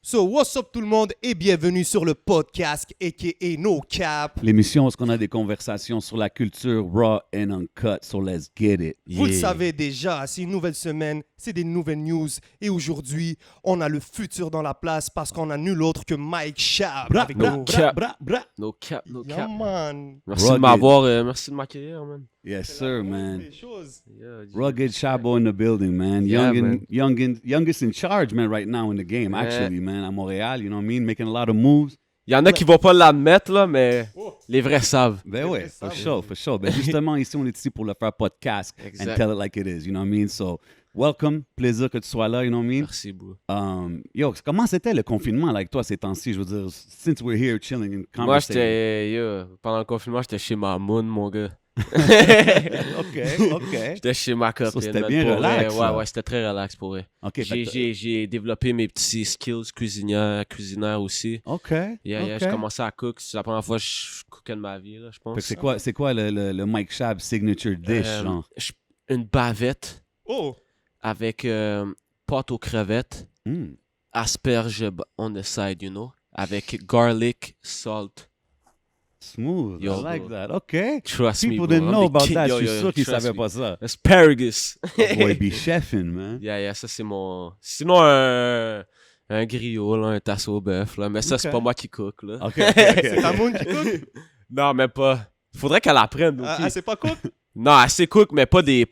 So, what's up tout le monde et bienvenue sur le podcast a.k.a. No Cap. L'émission où on a des conversations sur la culture raw and uncut, so let's get it. Vous le savez déjà, c'est une nouvelle semaine, c'est des nouvelles news. Et aujourd'hui, on a le futur dans la place parce qu'on a nul autre que Mike Shab. Bra, avec bra, nous. bra, bra, bra. No cap, no Yeah, cap. man. Merci Rugged. de m'avoir, merci de m'accueillir, man. Yes, sir, man. Des choses. Yeah, Rugged Shabo in the building, man. Yeah, Youngest in charge, man, right now in the game, Yeah. actually, man. À Montréal, you know what I mean? Making a lot of moves. Il y en a qui vont pas l'admettre, là, mais les vrais savent. Ben ouais, ça, for sure. Ben justement, ici, on est ici pour le faire podcast Exact. and tell it like it is, you know what I mean? So, welcome, plaisir que tu sois là, you know what I mean? Merci, bro. Yo, comment c'était le confinement, là, avec toi, ces temps-ci? Je veux dire, since we're here chilling and Moi, conversating. pendant le confinement, j'étais chez ma moune, mon gars. OK. J'étais chez ma copine. c'était man, bien pour relax, vrai. ça. Ouais, c'était très relax pour vrai. OK, fait que- J'ai développé mes petits skills cuisinaires aussi. OK. Yeah, j'ai commencé à cook. C'est la première fois que je cookais de ma vie, là, je pense. Fait que c'est quoi le Mike Shab signature dish, genre? Une bavette Oh, avec pâte aux crevettes. Mm. Asperge on the side, you know, avec garlic, salt. Smooth. Yo, I like bro. that. OK. Trust me, People bro. didn't know I'm the about king. that. Yo, Je suis yo, sûr qu'ils trust savaient me. pas ça. Asparagus. Boy, be chefing, man. Yeah, ça c'est mon... Sinon, un griot, là, un tasso au bœuf, là. Mais ça, c'est Ok. pas moi qui cook, là. OK. c'est ta moune qui cook? Non, mais pas. Faudrait qu'elle apprenne aussi. Ah, c'est pas cook? Non, elle sait cook, mais pas des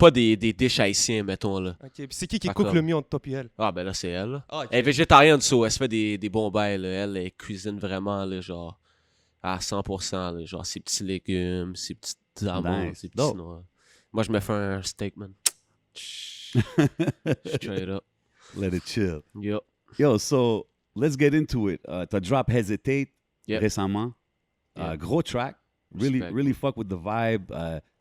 dish haïtiens, mettons, là. Ok, puis c'est qui Pas cook comme. le mieux entre toi et elle? Ah, ben là, c'est elle, là. Ah, ok. Elle est végétarienne, so, elle se fait des bons bails, là. Elle cuisine vraiment, là, genre, à 100%, là. Genre, ses petits légumes, ses petites amandes, Nice. ses petits Dope. noix. Moi, je me fais un steak, man. Straight up. Let it chill. Yo. Yo, so, let's get into it. T'as drop Hesitate Yep. récemment. Yeah. Gros track. Really, Respect. really fuck with the vibe.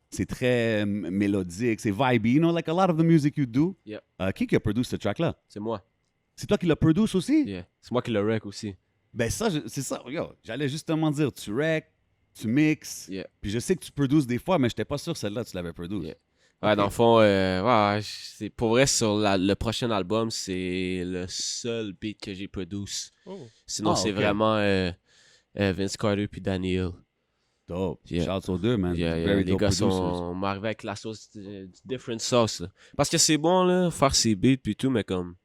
C'est très mélodique, c'est vibey. You know, like a lot of the music you do. Yep. Qui a produit ce track-là? C'est moi. C'est toi qui l'as produit aussi? Yeah. C'est moi qui le rec aussi. Ben ça, c'est ça. Yo, j'allais justement dire, tu rec, tu mixes. Yeah. Puis je sais que tu produces des fois, mais j'étais pas sûr que celle-là, tu l'avais produit. Yeah. Ouais, dans le fond, ouais, c'est pour vrai, sur le prochain album, c'est le seul beat que j'ai produit. Oh. Sinon, Ah, c'est ok. vraiment Vince Carter puis Danny Hill. Dope. Yeah. Shouts aux deux, man. Yeah, Very les dope gars producers. sont m'arrivés avec la sauce, du different sauce. Là. Parce que c'est bon, là, faire ses beats puis tout, mais comme,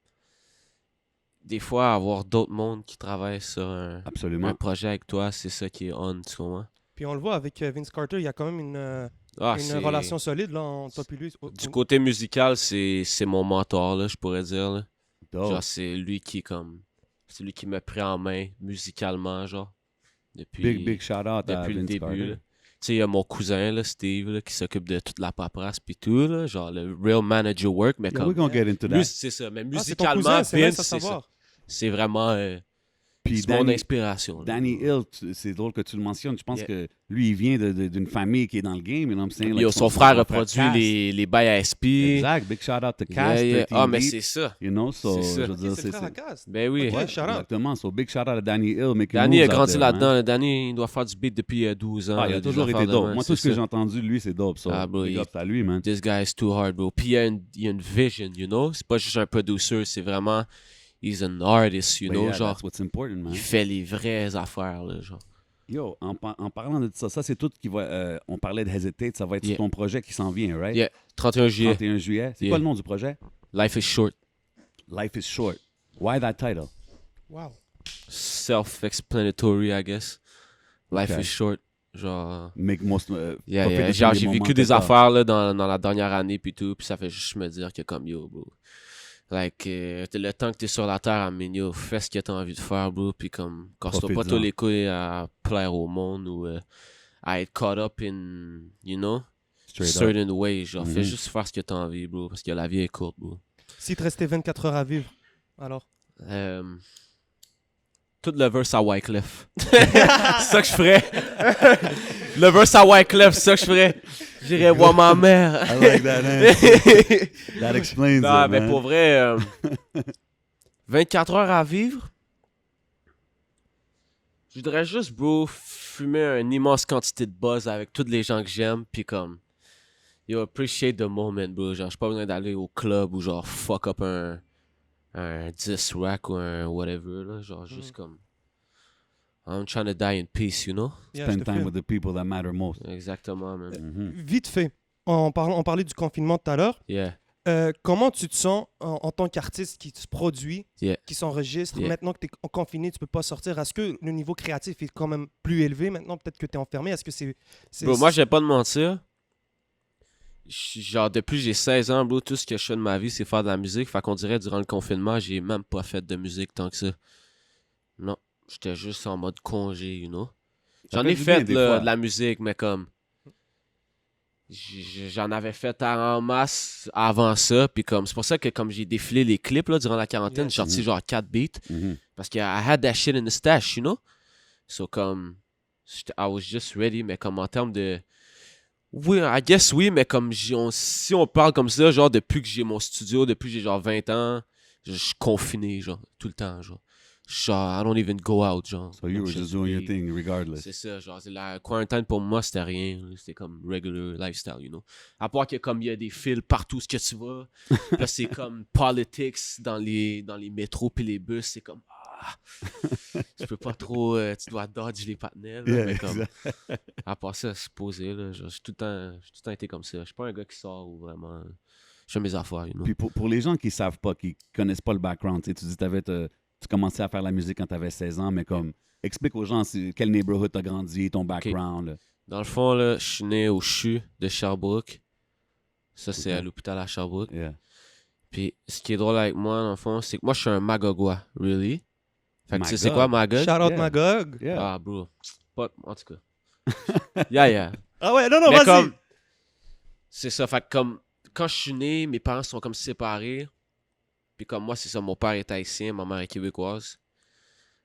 des fois, avoir d'autres mondes qui travaillent sur un Absolument. projet avec toi, c'est ça qui est on, tu comprends? Puis on le voit avec Vince Carter, il y a quand même une C'est- relation solide là, entre toi et lui. Du côté musical, c'est mon mentor, là, je pourrais dire. Là. Dope. Genre, c'est lui qui me prend en main musicalement, genre. Depuis, Big shout out à depuis le Vince début. Carter. là. Tu sais, il y a mon cousin, là, Steve, là, qui s'occupe de toute la paperasse puis tout, là, genre le real manager work, mais Yeah, comme... we're gonna get into that. C'est ça, mais Ah, c'est ton musicalement, cousin, c'est nice Vince, à c'est ça. savoir. C'est vraiment Puis c'est mon inspiration. là. Danny Hill, c'est drôle que tu le mentionnes. Je pense Yeah. que lui, il vient d'une famille qui est dans le game. You know what I'm saying? Yo, Like, son frère a frère produit Cass. les bails à SP. Exact. Big shout out to Yeah, Cass. yeah. 13 Ah, mais Beats, c'est ça. You know, so, C'est ça. je veux Ok, dire, c'est le frère à Cass. Ben oui. Ok. Ouais, shout out. exactement. So, big shout out à Danny Hill. making Danny a moves out grandi there, là-dedans. man. Danny, il doit faire du beat depuis 12 ans. Ah, il là, a des toujours été affaires de dope. même, Moi, tout c'est ce que ça. j'ai entendu de lui, c'est dope. So, Ah, bro, big il- up à lui, man. This guy is too hard, bro. Puis il y a une vision, you know? C'est pas juste un producer, c'est vraiment... He's an artist, you But know? yeah, Genre, that's what's important, man. il fait les vraies affaires, là, genre. Yo, en parlant de ça, c'est tout qui va... on parlait de Hesitate, ça va être Yeah. ton projet qui s'en vient, right? Yeah, 31 juillet. 31 juillet. C'est Yeah. quoi le nom du projet? Life is short. Life is short. Why that title? Wow. Self-explanatory, I guess. Life Okay. is short. Genre... Make most, Yeah, profite yeah. de Genre, tous les j'ai moments vécu que des t'as. affaires là, dans la dernière année puis tout, puis ça fait juste me dire que comme yo, bro. Like, le temps que t'es sur la terre, I mean, yo, fais ce que t'as envie de faire, bro, puis comme, casse-toi pas Profite-en. tous les couilles à plaire au monde ou à être caught up in, you know, Straight up. certain ways. Genre, fais Mhm. juste faire ce que t'as envie, bro, parce que la vie est courte, bro. S'il te restait 24 heures à vivre, alors? Tout le verse à Wyclef. c'est ça que je ferais. Le verse à Wyclef, c'est ça que je ferais. J'irais voir ma mère. I like that answer. That explains Non, it, mais man. pour vrai, 24 heures à vivre. Je voudrais juste, bro, fumer une immense quantité de buzz avec toutes les gens que j'aime, puis comme, yo, appreciate the moment, bro. Genre, j'ai pas besoin d'aller au club ou genre fuck up un un diss rack ou un whatever, là, genre juste comme I'm trying to die in peace, you know? Yeah, je Spend te time file. with the people that matter most. Exactement, man. Vite fait, on parlait du confinement tout à l'heure. Yeah. Comment tu te sens en tant qu'artiste qui se produit, Yeah. qui s'enregistre? Yeah. Maintenant que tu es confiné, tu peux pas sortir. Est-ce que le niveau créatif est quand même plus élevé maintenant? Peut-être que tu es enfermé. Est-ce que c'est... Bro, moi, je vais pas te mentir. Genre, depuis que j'ai 16 ans, bro, tout ce que je fais de ma vie, c'est faire de la musique. Fait qu'on dirait, durant le confinement, j'ai même pas fait de musique tant que ça. Non. J'étais juste en mode congé, you know? Ça J'en fait ai du fait bien, des fois. de la musique, mais comme... J'en avais fait en masse avant ça, puis comme c'est pour ça que comme j'ai défilé les clips là, durant la quarantaine, Yes. j'ai sorti genre 4 beats, Mhm. parce que I had that shit in the stash, you know? So comme, I was just ready, mais comme en termes de... Oui, I guess oui, mais comme si on parle comme ça, genre depuis que j'ai mon studio, depuis que j'ai genre 20 ans, je suis confiné, genre, tout le temps, genre. Genre, I don't even go out, genre. So you were just doing your thing regardless. C'est ça, genre, la quarantaine pour moi, c'était rien. C'était comme regular lifestyle, you know. À part que comme il y a des fils partout ce que tu vas. Là, c'est comme politics dans les métros puis les bus. C'est comme, tu peux pas trop, tu dois dodge les partenaires. Yeah, Mais comme, exact. à part ça, c'est posé, là. Genre, j'ai tout le temps été comme ça. Je suis pas un gars qui sort ou vraiment... Je fais mes affaires, you know. Puis pour les gens qui savent pas, qui connaissent pas le background, tu sais, tu dis tu commençais à faire la musique quand tu avais 16 ans, mais comme, explique aux gens quel neighborhood t'as grandi, ton background. Là. Dans le fond, là, je suis né au CHU de Sherbrooke. Ça, c'est Ok. à l'hôpital à Sherbrooke. Yeah. Puis, ce qui est drôle avec moi, dans le fond, c'est que moi, je suis un Magogois, really. Fait que tu sais, c'est Magog. quoi Magog? Shout out Yeah. Magog. Yeah. Ah, bro. Pas, en tout cas. Yeah. Ah ouais, non, Mais vas-y. comme, c'est ça, fait que comme, quand je suis né, mes parents sont comme séparés. Puis comme moi, c'est ça, mon père est haïtien, ma mère est québécoise.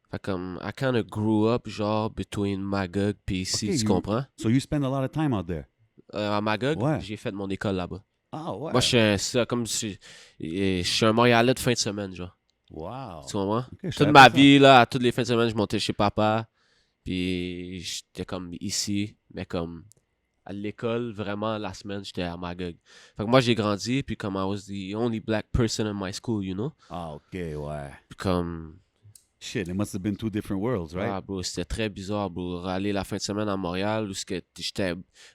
Fait comme, I kind of grew up, genre, between Magog puis ici, Ok, tu you- comprends? So you spend a lot of time out there. À Magog, Ouais. j'ai fait mon école là-bas. Ah ouais. Moi, je suis un Montréalais de fin de semaine, genre. Wow. Tu comprends? Ok, je Toute savais ma pas ça. vie, là, toutes les fins de semaine, je montais chez papa. Puis j'étais comme ici, mais comme à l'école, vraiment, la semaine, j'étais à Magog. Fait que moi, j'ai grandi, puis comme I was the only black person in my school, you know? Ah, ok, ouais. Puis comme, Shit, it must have been two different worlds, right? ah, bro, c'était très bizarre, bro. Aller la fin de semaine à Montréal, où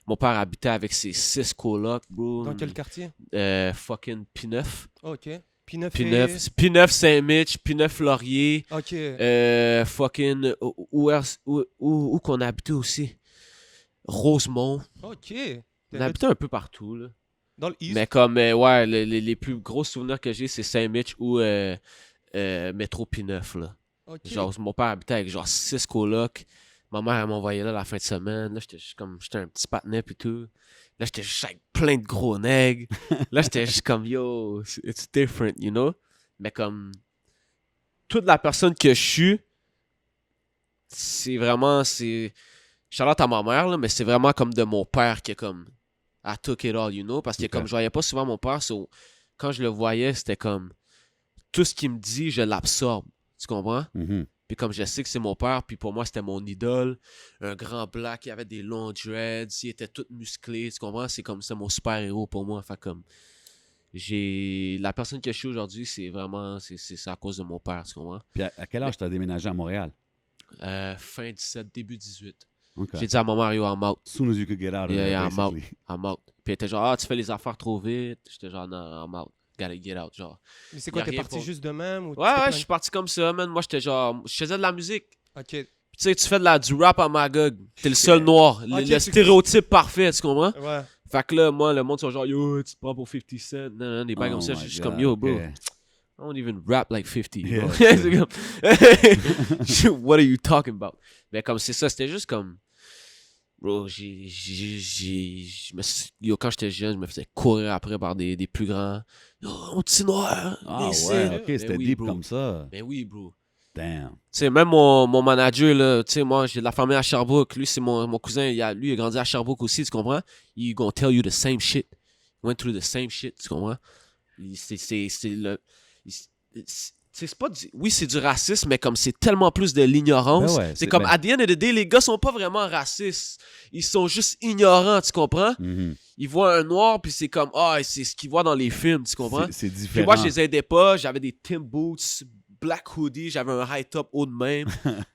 mon père habitait avec ses 6 colocs, bro. Dans quel quartier? Fucking P9. Ok. P9. P9 Saint-Mitch, P9 Laurier. Ok. Fucking où qu'on a habité aussi, Rosemont. Ok. On a habité un peu partout là. Dans le East. Mais comme ouais, les plus gros souvenirs que j'ai, c'est Saint-Mitch ou Métro P9 là. Ok. Genre mon père habitait avec genre 6 colocs. Ma mère elle m'envoyait là la fin de semaine. Là j'étais un petit patinet et tout. Là j'étais juste avec plein de gros nègres. Là j'étais juste comme yo, it's different, you know. Mais comme toute la personne que je suis, c'est vraiment, shout-out à ma mère, là, mais c'est vraiment comme de mon père qui est comme, I took it all, you know, parce que Ok. comme je voyais pas souvent mon père, quand je le voyais, c'était comme, tout ce qu'il me dit, je l'absorbe, tu comprends? Mhm. Puis comme je sais que c'est mon père, puis pour moi, c'était mon idole, un grand black, il avait des longs dreads, il était tout musclé, tu comprends? C'est comme ça, mon super-héros pour moi, fait comme, la personne que je suis aujourd'hui, c'est vraiment, c'est à cause de mon père, tu comprends? Puis à quel âge t'as déménagé à Montréal? Fin 17, début 18. Ok. J'ai dit à ma mère, yo, I'm out. As soon as you could get out of Yeah, there, yeah, I'm out. basically. I'm out. Puis elle était genre, tu fais les affaires trop vite. J'étais genre, non, I'm out. Gotta get out, genre. Mais c'est quoi, y a t'es rien parti pour- juste de même? Ou tu Ouais, t'es ouais, je suis parti comme ça, man. Moi, j'étais genre, je faisais de la musique. Ok. Puis tu sais, tu fais du rap à Magog. T'es le seul noir. Le Ok, stéréotype parfait, tu comprends? Ouais. Fait que là, moi, le monde, sont genre, yo, tu te prends pour 50 Cent. Non, des bails Oh comme ça. Je my suis juste God, comme, yo, bro. ok. I don't even rap like 50. you Yeah, know? yeah. C'est comme, what are you talking about? Mais comme c'est ça, c'était juste comme. Bro, quand j'étais jeune, je me faisais courir après par des plus grands. Yo, mon petit noir. Ah viens ici. ouais, ok, Ben c'était oui, deep bro. comme ça. Ben oui, bro. Damn. Tu sais, même mon manager, là, tu sais, moi, j'ai de la famille à Sherbrooke. Lui, c'est mon cousin. Lui, il a grandi à Sherbrooke aussi, tu comprends? He gonna tell you the same shit. He went through the same shit, tu comprends? Tu c'est pas oui, c'est du racisme, mais comme c'est tellement plus de l'ignorance. Ben ouais, c'est comme, ben- at the end of the day, les gars sont pas vraiment racistes. Ils sont juste ignorants, tu comprends? Mhm. Ils voient un noir, puis c'est comme, c'est ce qu'ils voient dans les films, tu comprends? C'est Puis différent. moi, je les aidais pas. J'avais des Tim Boots, black hoodie, j'avais un high top haut de même.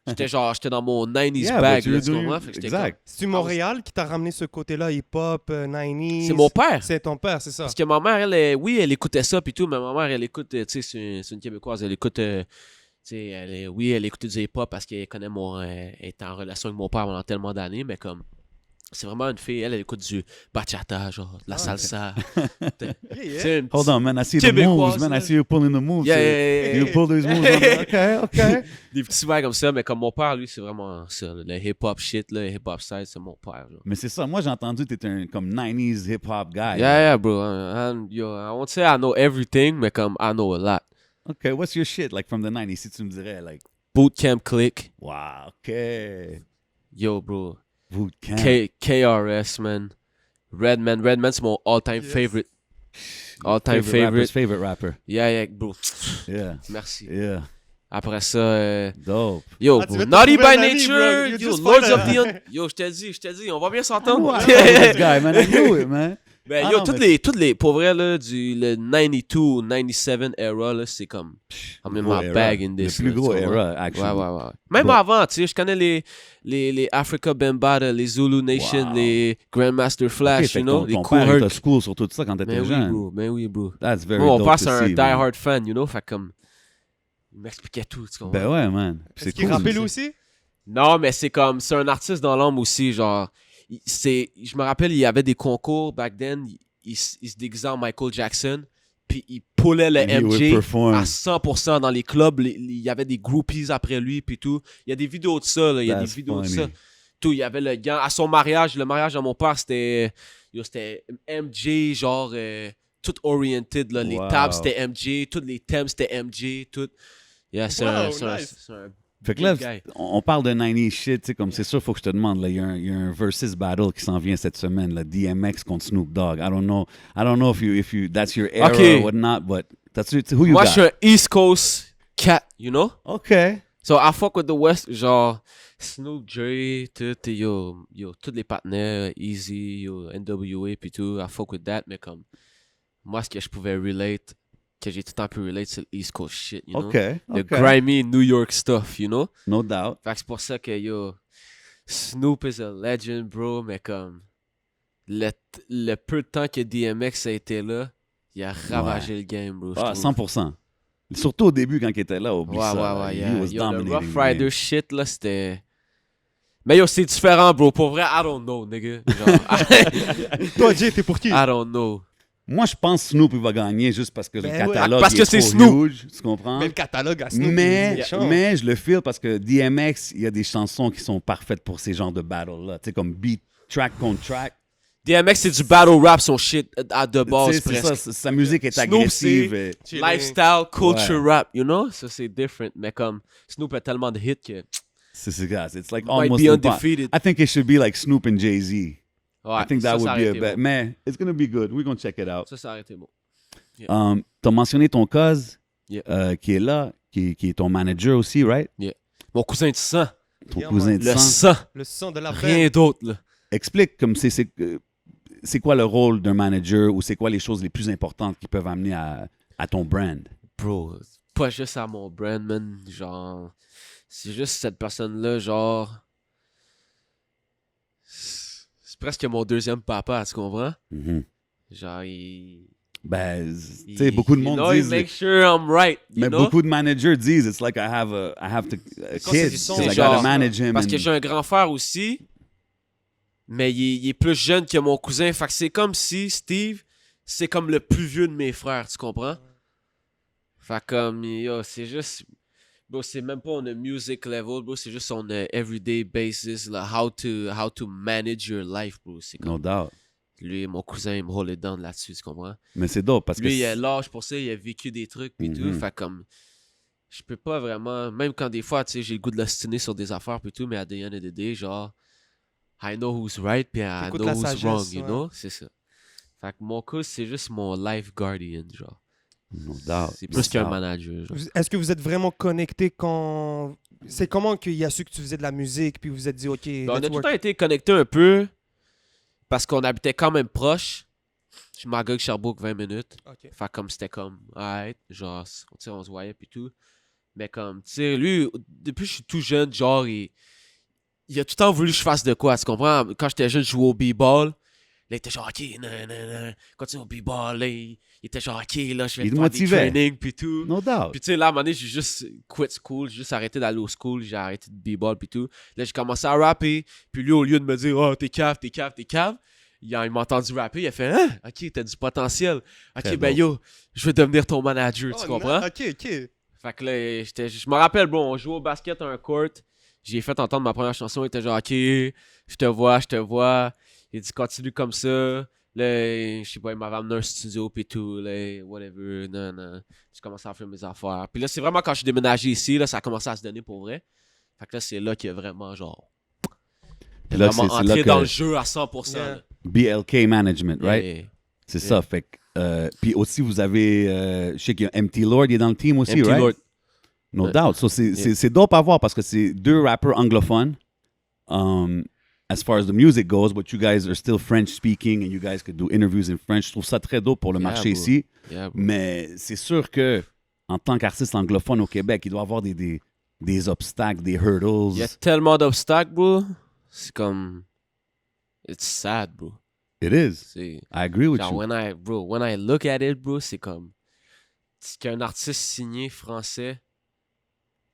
j'étais dans mon 90s Yeah, bag, but you're là, tu doing- comprends? Fait que j'étais exact. C'est-tu Montréal qui t'a ramené ce côté-là, hip-hop, 90s? C'est mon père. C'est ton père, c'est ça? Parce que ma mère, elle écoutait ça, puis tout, mais ma mère, elle écoute, tu sais, c'est une Québécoise, elle écoute, tu sais, elle écoutait du hip-hop parce qu'elle connaît elle est en relation avec mon père pendant tellement d'années, mais comme, c'est vraiment une fille, elle écoute du bachata, genre, de la salsa. C'est une Hold on, man. I see the Québécoise, moves, man. là. I see you pulling the moves. Yeah. You pull those moves. OK. des petits bails comme ça, mais comme mon père, lui, c'est vraiment ça, le hip-hop shit, là, le hip-hop style, c'est mon père, genre. Mais c'est ça. Moi, j'ai entendu que t'étais un comme 90s hip-hop guy. Yeah, bro. I won't say I know everything, mais comme I know a lot. OK, what's your shit, like, from the 90s, si tu me dirais, like, Bootcamp Click. wow, OK. Yo, bro. Bootcamp. KRS, man. Redman, c'est mon all-time Yes. favorite. All-time favorite. Rapper's favorite rapper. Yeah, bro. Yeah. Merci. Yeah. Après ça, Dope. yo, Ah, tu bro. veux te Naughty trouver by un ami, Nature. bro. You Yo, just Lords find of a- the Yo, je t'ai dit, on va bien I s'entendre. know this guy, man. I knew it, man. Ben, Ah yo, non, toutes les, pour vrai, là, le 92, 97 era, là, c'est comme, I'm in Gros my era. bag in this. Le plus là, gros tu comprends? era, actually. Ouais. Même Bon. avant, tu sais, je connais les Africa Bambaataa, les Zulu Nation, Wow. les Grandmaster Flash, Ok, fait you que know, les ton Cool père, il t'a Herc. school sur tout ça quand t'étais jeune. Ben oui, bro. That's very Moi, mon dope père, to c'est un see, man. die-hard fan, you know, fait comme, il m'expliquait tout, tu comprends? Ben ouais, man. Est-ce C'est qu'il cool. rappelle lui aussi? Non, mais c'est comme, c'est un artiste dans l'âme aussi, genre, je me rappelle, il y avait des concours back then, il se déguisait en Michael Jackson, puis il pullait le He would MJ perform. à 100% dans les clubs, il y avait des groupies après lui, puis tout. Il y a des vidéos de ça, là, il y a That's des vidéos funny. de ça. Tout, il y avait le gars, à son mariage, le mariage de mon père, c'était MJ, genre, tout oriented, là, les Wow. tables, c'était MJ, tous les thèmes, c'était MJ, tout. Yeah, c'est Wow, un nice. Fait que là, big guy. on parle de 90s shit, tu sais, comme c'est sûr, faut que je te demande, là, il y a un versus battle qui s'en vient cette semaine, là, DMX contre Snoop Dogg. I don't know if you that's your era Okay. or whatnot, but that's who you Moi, got. je suis un East Coast cat, you know? Okay. So, I fuck with the West, genre, Snoop, Dre, tout, et yo, tous les partenaires, Easy, yo, NWA, puis tout, I fuck with that, mais comme, moi, ce que je pouvais relate, que j'ai tout le temps pu relate, c'est le East Coast shit, you know? Okay. Le Okay. grimy New York stuff, you know? No doubt. Fait que c'est pour ça que, yo, Snoop is a legend, bro, mais comme, le peu de temps que DMX a été là, il a ravagé le game, bro, je Ah, trouve. 100%. Surtout au début quand il était là, oublie Ouais, ça. là. ouais, He yeah. was Yo, le dominating Rough the Rider game. shit, là, c'était... Mais yo, c'est différent, bro. Pour vrai, I don't know, nigga. Genre, Toi, Jay, t'es pour qui? I don't know. Moi, je pense que Snoop il va gagner juste parce que le Ben ouais. catalogue Parce il que est c'est trop Snoop. huge, tu comprends? Mais le catalogue à Snoop, Mais, il change. mais je le feel parce que DMX, il y a des chansons qui sont parfaites pour ces genres de battles-là. Tu sais, comme beat, track contre track. DMX, c'est du battle rap, son shit, à de Tu base, sais, c'est presque. ça, sa musique est Snoop, agressive. et- Chilling. Lifestyle, culture Ouais. rap, you know? Ça, c'est different. Mais comme, Snoop a tellement de hits que... C'est guys, it's like Might almost be impossible. undefeated. I think it should be like Snoop and Jay-Z. Ouais, I think that ça, would ça be a aurait été bet. bon. Man, it's gonna be good. We're gonna check it out. Ça aurait été bon. T'as mentionné ton cause Yeah. qui est là, qui est ton manager aussi, right? Mon cousin de sang. Ton Yeah, cousin man. de Le sang. sang. Le son de la Rien veine. d'autre, là. Explique comme c'est quoi le rôle d'un manager ou c'est quoi les choses les plus importantes qui peuvent amener à ton brand? Bro, pas juste à mon brand, man. Genre, c'est juste cette personne-là, genre. C'est presque mon deuxième papa, tu comprends? Mhm. Genre, il. Ben, tu sais, beaucoup de monde you know, disent, he make sure I'm right. You mais know? beaucoup de managers disent, it's like I have to Quand c'est kids, du son, so I c'est gotta genre- manage him. Parce and- que j'ai un grand frère aussi, mais il est plus jeune que mon cousin. Fait que c'est comme si Steve, c'est comme le plus vieux de mes frères, tu comprends? Fait comme, yo, c'est juste. Bro, c'est même pas on a music level, bro. C'est juste on a everyday basis, là, how to manage your life, bro. C'est comme. No doubt. Lui, mon cousin, il me hold it down là-dessus, tu comprends? Mais c'est dope parce que Lui, il a l'âge pour ça, il a vécu des trucs pis tout. Mhm. Fait comme, je peux pas vraiment, même quand des fois, tu sais, j'ai le goût de l'ostiner sur des affaires pis tout, mais à the end of the day, genre, I know who's right pis I T'écoutes know la who's sagesse, wrong, you ouais. know? C'est ça. Fait que mon cousin, c'est juste mon life guardian, genre. No doubt. C'est plus qu'un manager. Genre. Est-ce que vous êtes vraiment connecté quand... C'est comment qu'il y a su que tu faisais de la musique, puis vous vous êtes dit, OK, Ben, on a let's tout le work. temps été connectés un peu parce qu'on habitait quand même proche. Je Magog, Sherbrooke, 20 minutes. OK. Fait comme c'était comme, alright, genre, tu sais, on se voyait puis tout. Mais comme, tu sais, lui, depuis que je suis tout jeune, genre, il a tout le temps voulu que je fasse de quoi, tu comprends? Quand j'étais jeune, je jouais au b-ball. Là, il était genre, OK, non, continue au b-ball. Là, il était genre, OK, là, je vais Il te faire des motivait. trainings puis tout. No doubt. Puis tu sais, là, à un moment donné, j'ai juste quit school, j'ai juste arrêté d'aller au school, j'ai arrêté de b-ball puis tout. Là, j'ai commencé à rapper. Puis lui, au lieu de me dire, oh, t'es cave, il m'a entendu rapper, il a fait, hein, OK, t'as du potentiel. OK, Très ben drôle. yo, je vais devenir ton manager, tu Oh, comprends? OK. Fait que là, je me rappelle, bro, on jouait au basket à un court. J'ai fait entendre ma première chanson, il était genre, OK, je te vois. Il dit, continue comme ça. Là, je sais pas, il m'avait amené un studio pis tout, là, whatever, non. J'ai commencé à faire mes affaires. Puis là, c'est vraiment quand je suis déménagé ici, là, ça a commencé à se donner pour vrai. Fait que là, c'est là qu'il y a vraiment, genre, Puis là, vraiment c'est entré là dans que le jeu à 100%. Yeah. Là. BLK Management, right? Yeah. C'est Yeah. ça. Fait que, puis aussi, vous avez, je sais qu'il y a MT Lord, il est dans le team aussi, MT right? Lord. No Ouais. doubt. So, c'est dope à voir parce que c'est deux rappers anglophones. As far as the music goes, but you guys are still French speaking and you guys could do interviews in French. Je trouve ça très dope pour le Yeah, marché bro. ici. Yeah, bro. Mais c'est sûr que en tant qu'artiste anglophone au Québec, il doit y avoir des obstacles, des hurdles. Il y a tellement d'obstacles, bro. C'est comme... It's sad, bro. It is. C'est... I agree with Genre, you. when I look at it, bro, c'est comme ce qu'un artiste signé français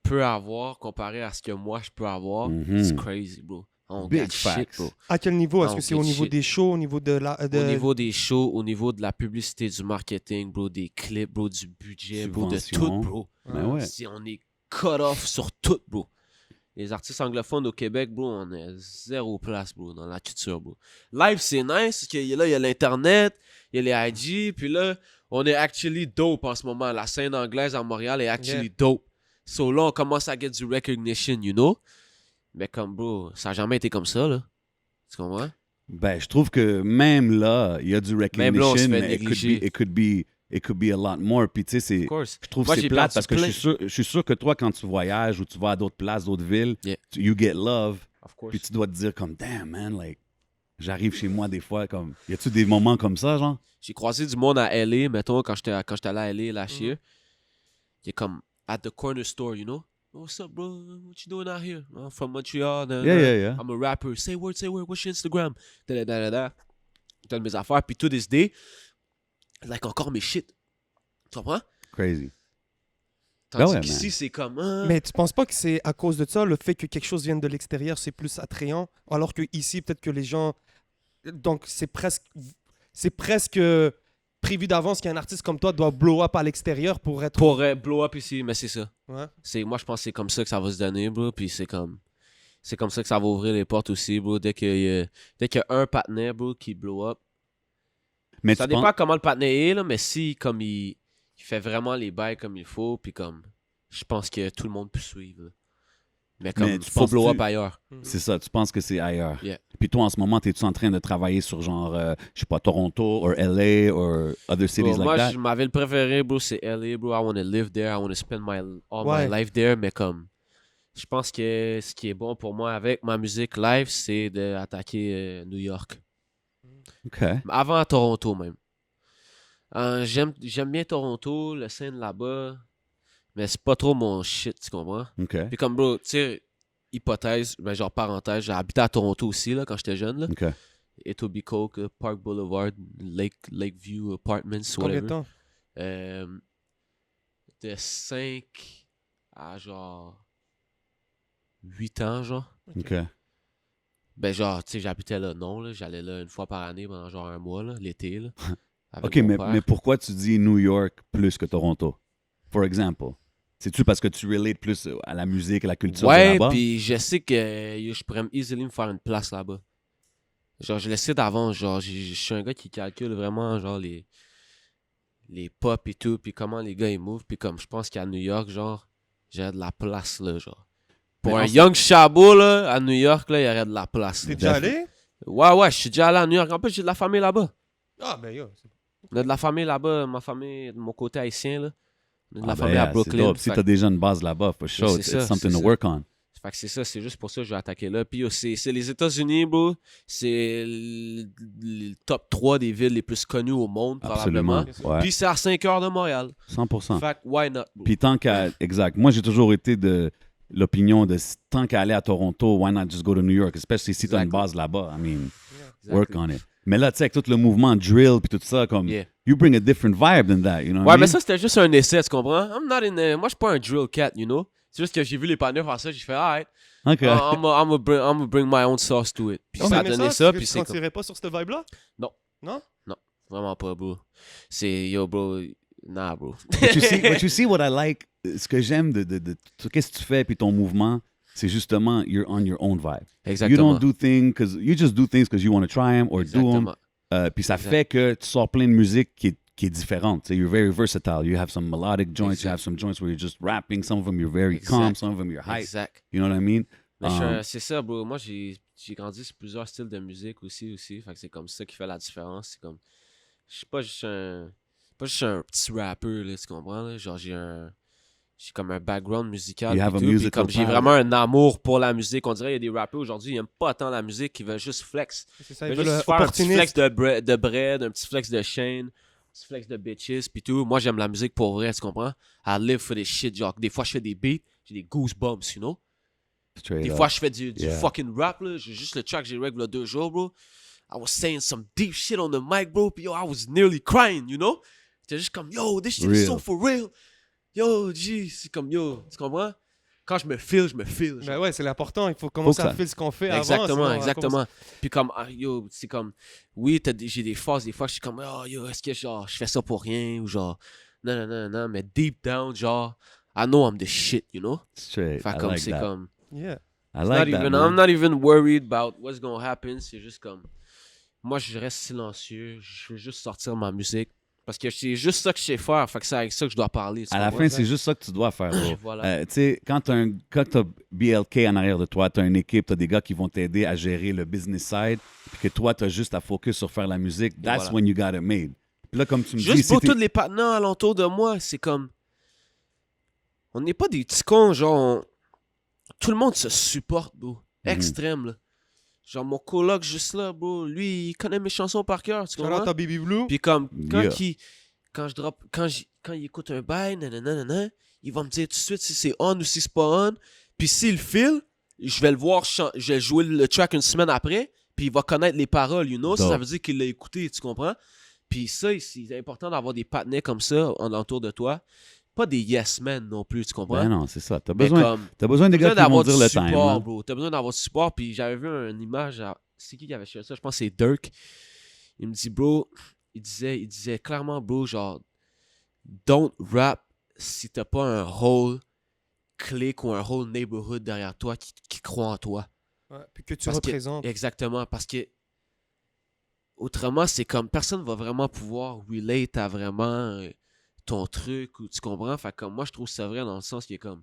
peut avoir comparé à ce que moi je peux avoir. Mhm. It's crazy, bro. On Big get shit, facts. bro. À quel niveau? Est-ce Non, que c'est good au niveau shit. des shows, au niveau de la... Au niveau des shows, au niveau de la publicité, du marketing, bro, des clips, bro, du budget, bro, de Subventions. tout, bro. Ben ouais. Si on est cut off sur tout, bro. Les artistes anglophones au Québec, bro, on est zéro place, bro, dans la culture, bro. Live, c'est nice, parce que là, il y a l'Internet, il y a les IG, puis là, on est actually dope en ce moment. La scène anglaise à Montréal est actually dope. So là, on commence à get du recognition, you know? Mais comme, bro, ça n'a jamais été comme ça, là. Tu comprends? Ben, je trouve que même là, il y a du Même là, on se recognition, fait mais négliger. it could be a lot more. Puis tu sais, Of course. je trouve Moi, que c'est j'ai plate perdu parce que plein- je suis sûr que toi, quand tu voyages ou tu vas à d'autres places, d'autres villes, Yeah. you get love. Of course. Puis tu dois te dire comme, damn, man, like, j'arrive chez moi des fois, comme, y a-tu des moments comme ça, genre? J'ai croisé du monde à LA, mettons, quand j'étais allé à LA last year. Il est comme, at the corner store, you know? What's up, bro? What you doing out here? I'm from Montreal. Yeah. I'm a rapper. Say word. What's your Instagram? Da. Je donne mes affaires. Puis to this day, like encore mes shit. Tu comprends? Crazy. Tandis ouais, qu'ici, man. c'est comme... Mais tu penses pas que c'est à cause de ça, le fait que quelque chose vienne de l'extérieur, c'est plus attrayant, alors que ici, peut-être que les gens... Donc, c'est presque prévu d'avance qu'un artiste comme toi doit blow up à l'extérieur pour être... pourrait blow up ici, mais c'est ça. Ouais. Moi, je pense que c'est comme ça que ça va se donner, bro. Puis c'est comme ça que ça va ouvrir les portes aussi, bro. Dès qu'il y a un partenaire, bro, qui blow up. Mais Ça tu dépend penses... comment le partenaire est, là, mais si, comme il fait vraiment les bails comme il faut, puis comme, je pense que tout le monde peut suivre. Là. Mais comme, Mais tu faut blow penses-tu- up ailleurs. C'est ça, tu penses que c'est ailleurs. Yeah. Puis toi, en ce moment, t'es-tu en train de travailler sur genre, je sais pas, Toronto, ou LA, ou other cities Bro, like moi, that? ma ville préférée, bro, c'est LA, bro. I want to live there. I want to spend all Ouais. my life there. Mais comme, je pense que ce qui est bon pour moi avec ma musique live, c'est d'attaquer New York. OK. Avant à Toronto, même. J'aime bien Toronto, le scène là-bas. Mais c'est pas trop mon shit, tu comprends? OK. Puis comme, bro, tu sais, hypothèse, ben genre parenthèse, j'ai habité à Toronto aussi, là, quand j'étais jeune, là. OK. Etobicoke, Park Boulevard, Lakeview Apartments, Combien de whatever. temps? De 5 à genre 8 ans, genre. OK. Ben genre, tu sais, j'habitais là, non, là. J'allais là une fois par année pendant genre un mois, là, l'été, là. avec OK, mon mais père. pourquoi tu dis New York plus que Toronto? For example. C'est-tu parce que tu relates plus à la musique, à la culture de Ouais, là-bas? puis je sais que je pourrais easily me faire une place là-bas. Genre, je le sais d'avance, genre, je suis un gars qui calcule vraiment, genre, les pop et tout, puis comment les gars, ils move, puis comme je pense qu'à New York, genre, j'ai de la place, là, genre. Pour Mais un en- young Chabot, là, à New York, là, il y aurait de la place. T'es là. déjà allé? Ouais, je suis déjà allé à New York. En plus, j'ai de la famille là-bas. Ah, ben yo. On a de la famille là-bas, ma famille, de mon côté haïtien, là. On a de la Ah, ben, famille yeah, à c'est Brooklyn. dope. Si Fait t'as déjà une base là-bas, for sure, c'est it's ça, something c'est to ça. work on. Fait que c'est ça, c'est juste pour ça que je vais attaquer là. Puis c'est les États-Unis, bro. C'est le top 3 des villes les plus connues au monde, Absolument. probablement. Ouais. Puis c'est à 5 heures de Montréal. 100%. Fait que why not, bro? Puis tant qu'à... Exact. Moi, j'ai toujours été de l'opinion de tant qu'à aller à Toronto, why not just go to New York? Especially si t'as une Exactly. base là-bas. I mean, Exactly. work on it. Mais là, tu sais, avec tout le mouvement drill puis tout ça, comme... Yeah. You bring a different vibe than that, you know what Ouais, I mean? mais ça, c'était juste un essai, tu comprends? Moi, je suis pas un drill cat, you know? C'est juste que j'ai vu les partenaires faire ça, j'ai fait, alright, OK. I'm gonna bring my own sauce to it. Puis Non, ça a mais donné ça, ça, tu puis te c'est comme... sentirais pas sur cette vibe-là? Non. Non? Vraiment pas, bro. C'est, yo, bro, nah, bro. But you see what I like, ce que j'aime de qu'est-ce que tu fais puis ton mouvement, c'est justement you're on your own vibe. Exactement. You don't do things because you just do things because you want to try them or do them. Exactement. Puis ça Exact. fait que tu sors plein de musique qui est différente. Tu sais, you're very versatile. You have some melodic joints. Exact. You have some joints where you're just rapping. Some of them you're very Exact. calm. Some of them you're hype. Exact. You know what I mean? Mais c'est ça, bro. Moi, j'ai grandi sur plusieurs styles de musique aussi. Fait que c'est comme ça qui fait la différence. C'est comme... Je suis pas juste un petit rappeur, là, tu comprends? Là? Genre, j'ai comme un background musical. You have pis a tout, pis musical comme j'ai palette. vraiment un amour pour la musique. On dirait qu'il y a des rappeurs aujourd'hui, ils aiment pas tant la musique, ils veulent juste flex. C'est ça, Ils ils veulent veulent juste faire un petit flex opportuniste. de bread, un petit flex de chaîne, un petit flex de bitches, pis tout. Moi, j'aime la musique pour vrai, tu comprends? I live for this shit. Genre, des fois, je fais des beats, j'ai des goosebumps, you know? Straight Des up. fois, je fais du Yeah. fucking rap, là. J'ai juste le track que j'ai reg il y a 2 jours, bro. I was saying some deep shit on the mic, bro. Puis yo, I was nearly crying, you know? J'étais juste comme, yo, this shit is so Real. for real. Yo, G, c'est comme, yo, tu comprends? Quand je me feel. Ben genre. ouais, c'est l'important. Il faut commencer que à ça- faire ce qu'on fait avant. Exactement, sinon, à exactement. Puis comme, yo, c'est comme, oui, j'ai des phases, des fois, je suis comme, oh, yo, est-ce que genre, je fais ça pour rien? Ou genre, non, mais deep down, genre, I know I'm the shit, you know? Straight. Fait I comme, like c'est that. comme, Yeah. I like that, I'm man. not even worried about what's gonna happen. C'est juste comme, moi, je reste silencieux. Je veux juste sortir ma musique. Parce que c'est juste ça que je sais faire. Fait que c'est avec ça que je dois parler. tu À la comprends? fin, c'est juste ça que tu dois faire, bro. Voilà. Tu sais, quand t'as BLK en arrière de toi, t'as une équipe, t'as des gars qui vont t'aider à gérer le business side, puis que toi, t'as juste à focus sur faire la musique, that's voilà. when you got it made. Puis là, comme tu me dis, Juste pour si t'es- tous les partenaires alentour de moi, c'est comme, on n'est pas des petits cons, genre, tout le monde se supporte, bro. Extrême, là. Genre, mon coloc juste là, bro, lui, il connaît mes chansons par cœur, tu Shout out comprends? à Baby Blue. Puis comme, Yeah. quand il écoute un bail, nanana, il va me dire tout de suite si c'est on ou si c'est pas on. Puis s'il file, je vais le voir, je vais jouer le track une semaine après, puis il va connaître les paroles, you know? Ça Dope. veut dire qu'il l'a écouté, tu comprends? Puis ça, c'est important d'avoir des partenaires comme ça autour de toi. Pas des yes men non plus, tu comprends? Ben non, c'est ça. T'as Mais besoin, comme, t'as besoin des t'as gars besoin qui vont d'avoir dire du le time. support, hein. bro. T'as besoin d'avoir du support. Puis j'avais vu une image. C'est qui avait fait ça? Je pense que c'est Dirk. Il me dit, bro, il disait clairement, bro, genre, don't rap si t'as pas un whole clique ou un whole neighborhood derrière toi qui croit en toi. Ouais, puis que tu Parce que- représentes. Exactement. Parce que autrement, c'est comme personne va vraiment pouvoir relate à vraiment ton truc ou tu comprends. Fait comme moi, je trouve ça vrai dans le sens qui est comme,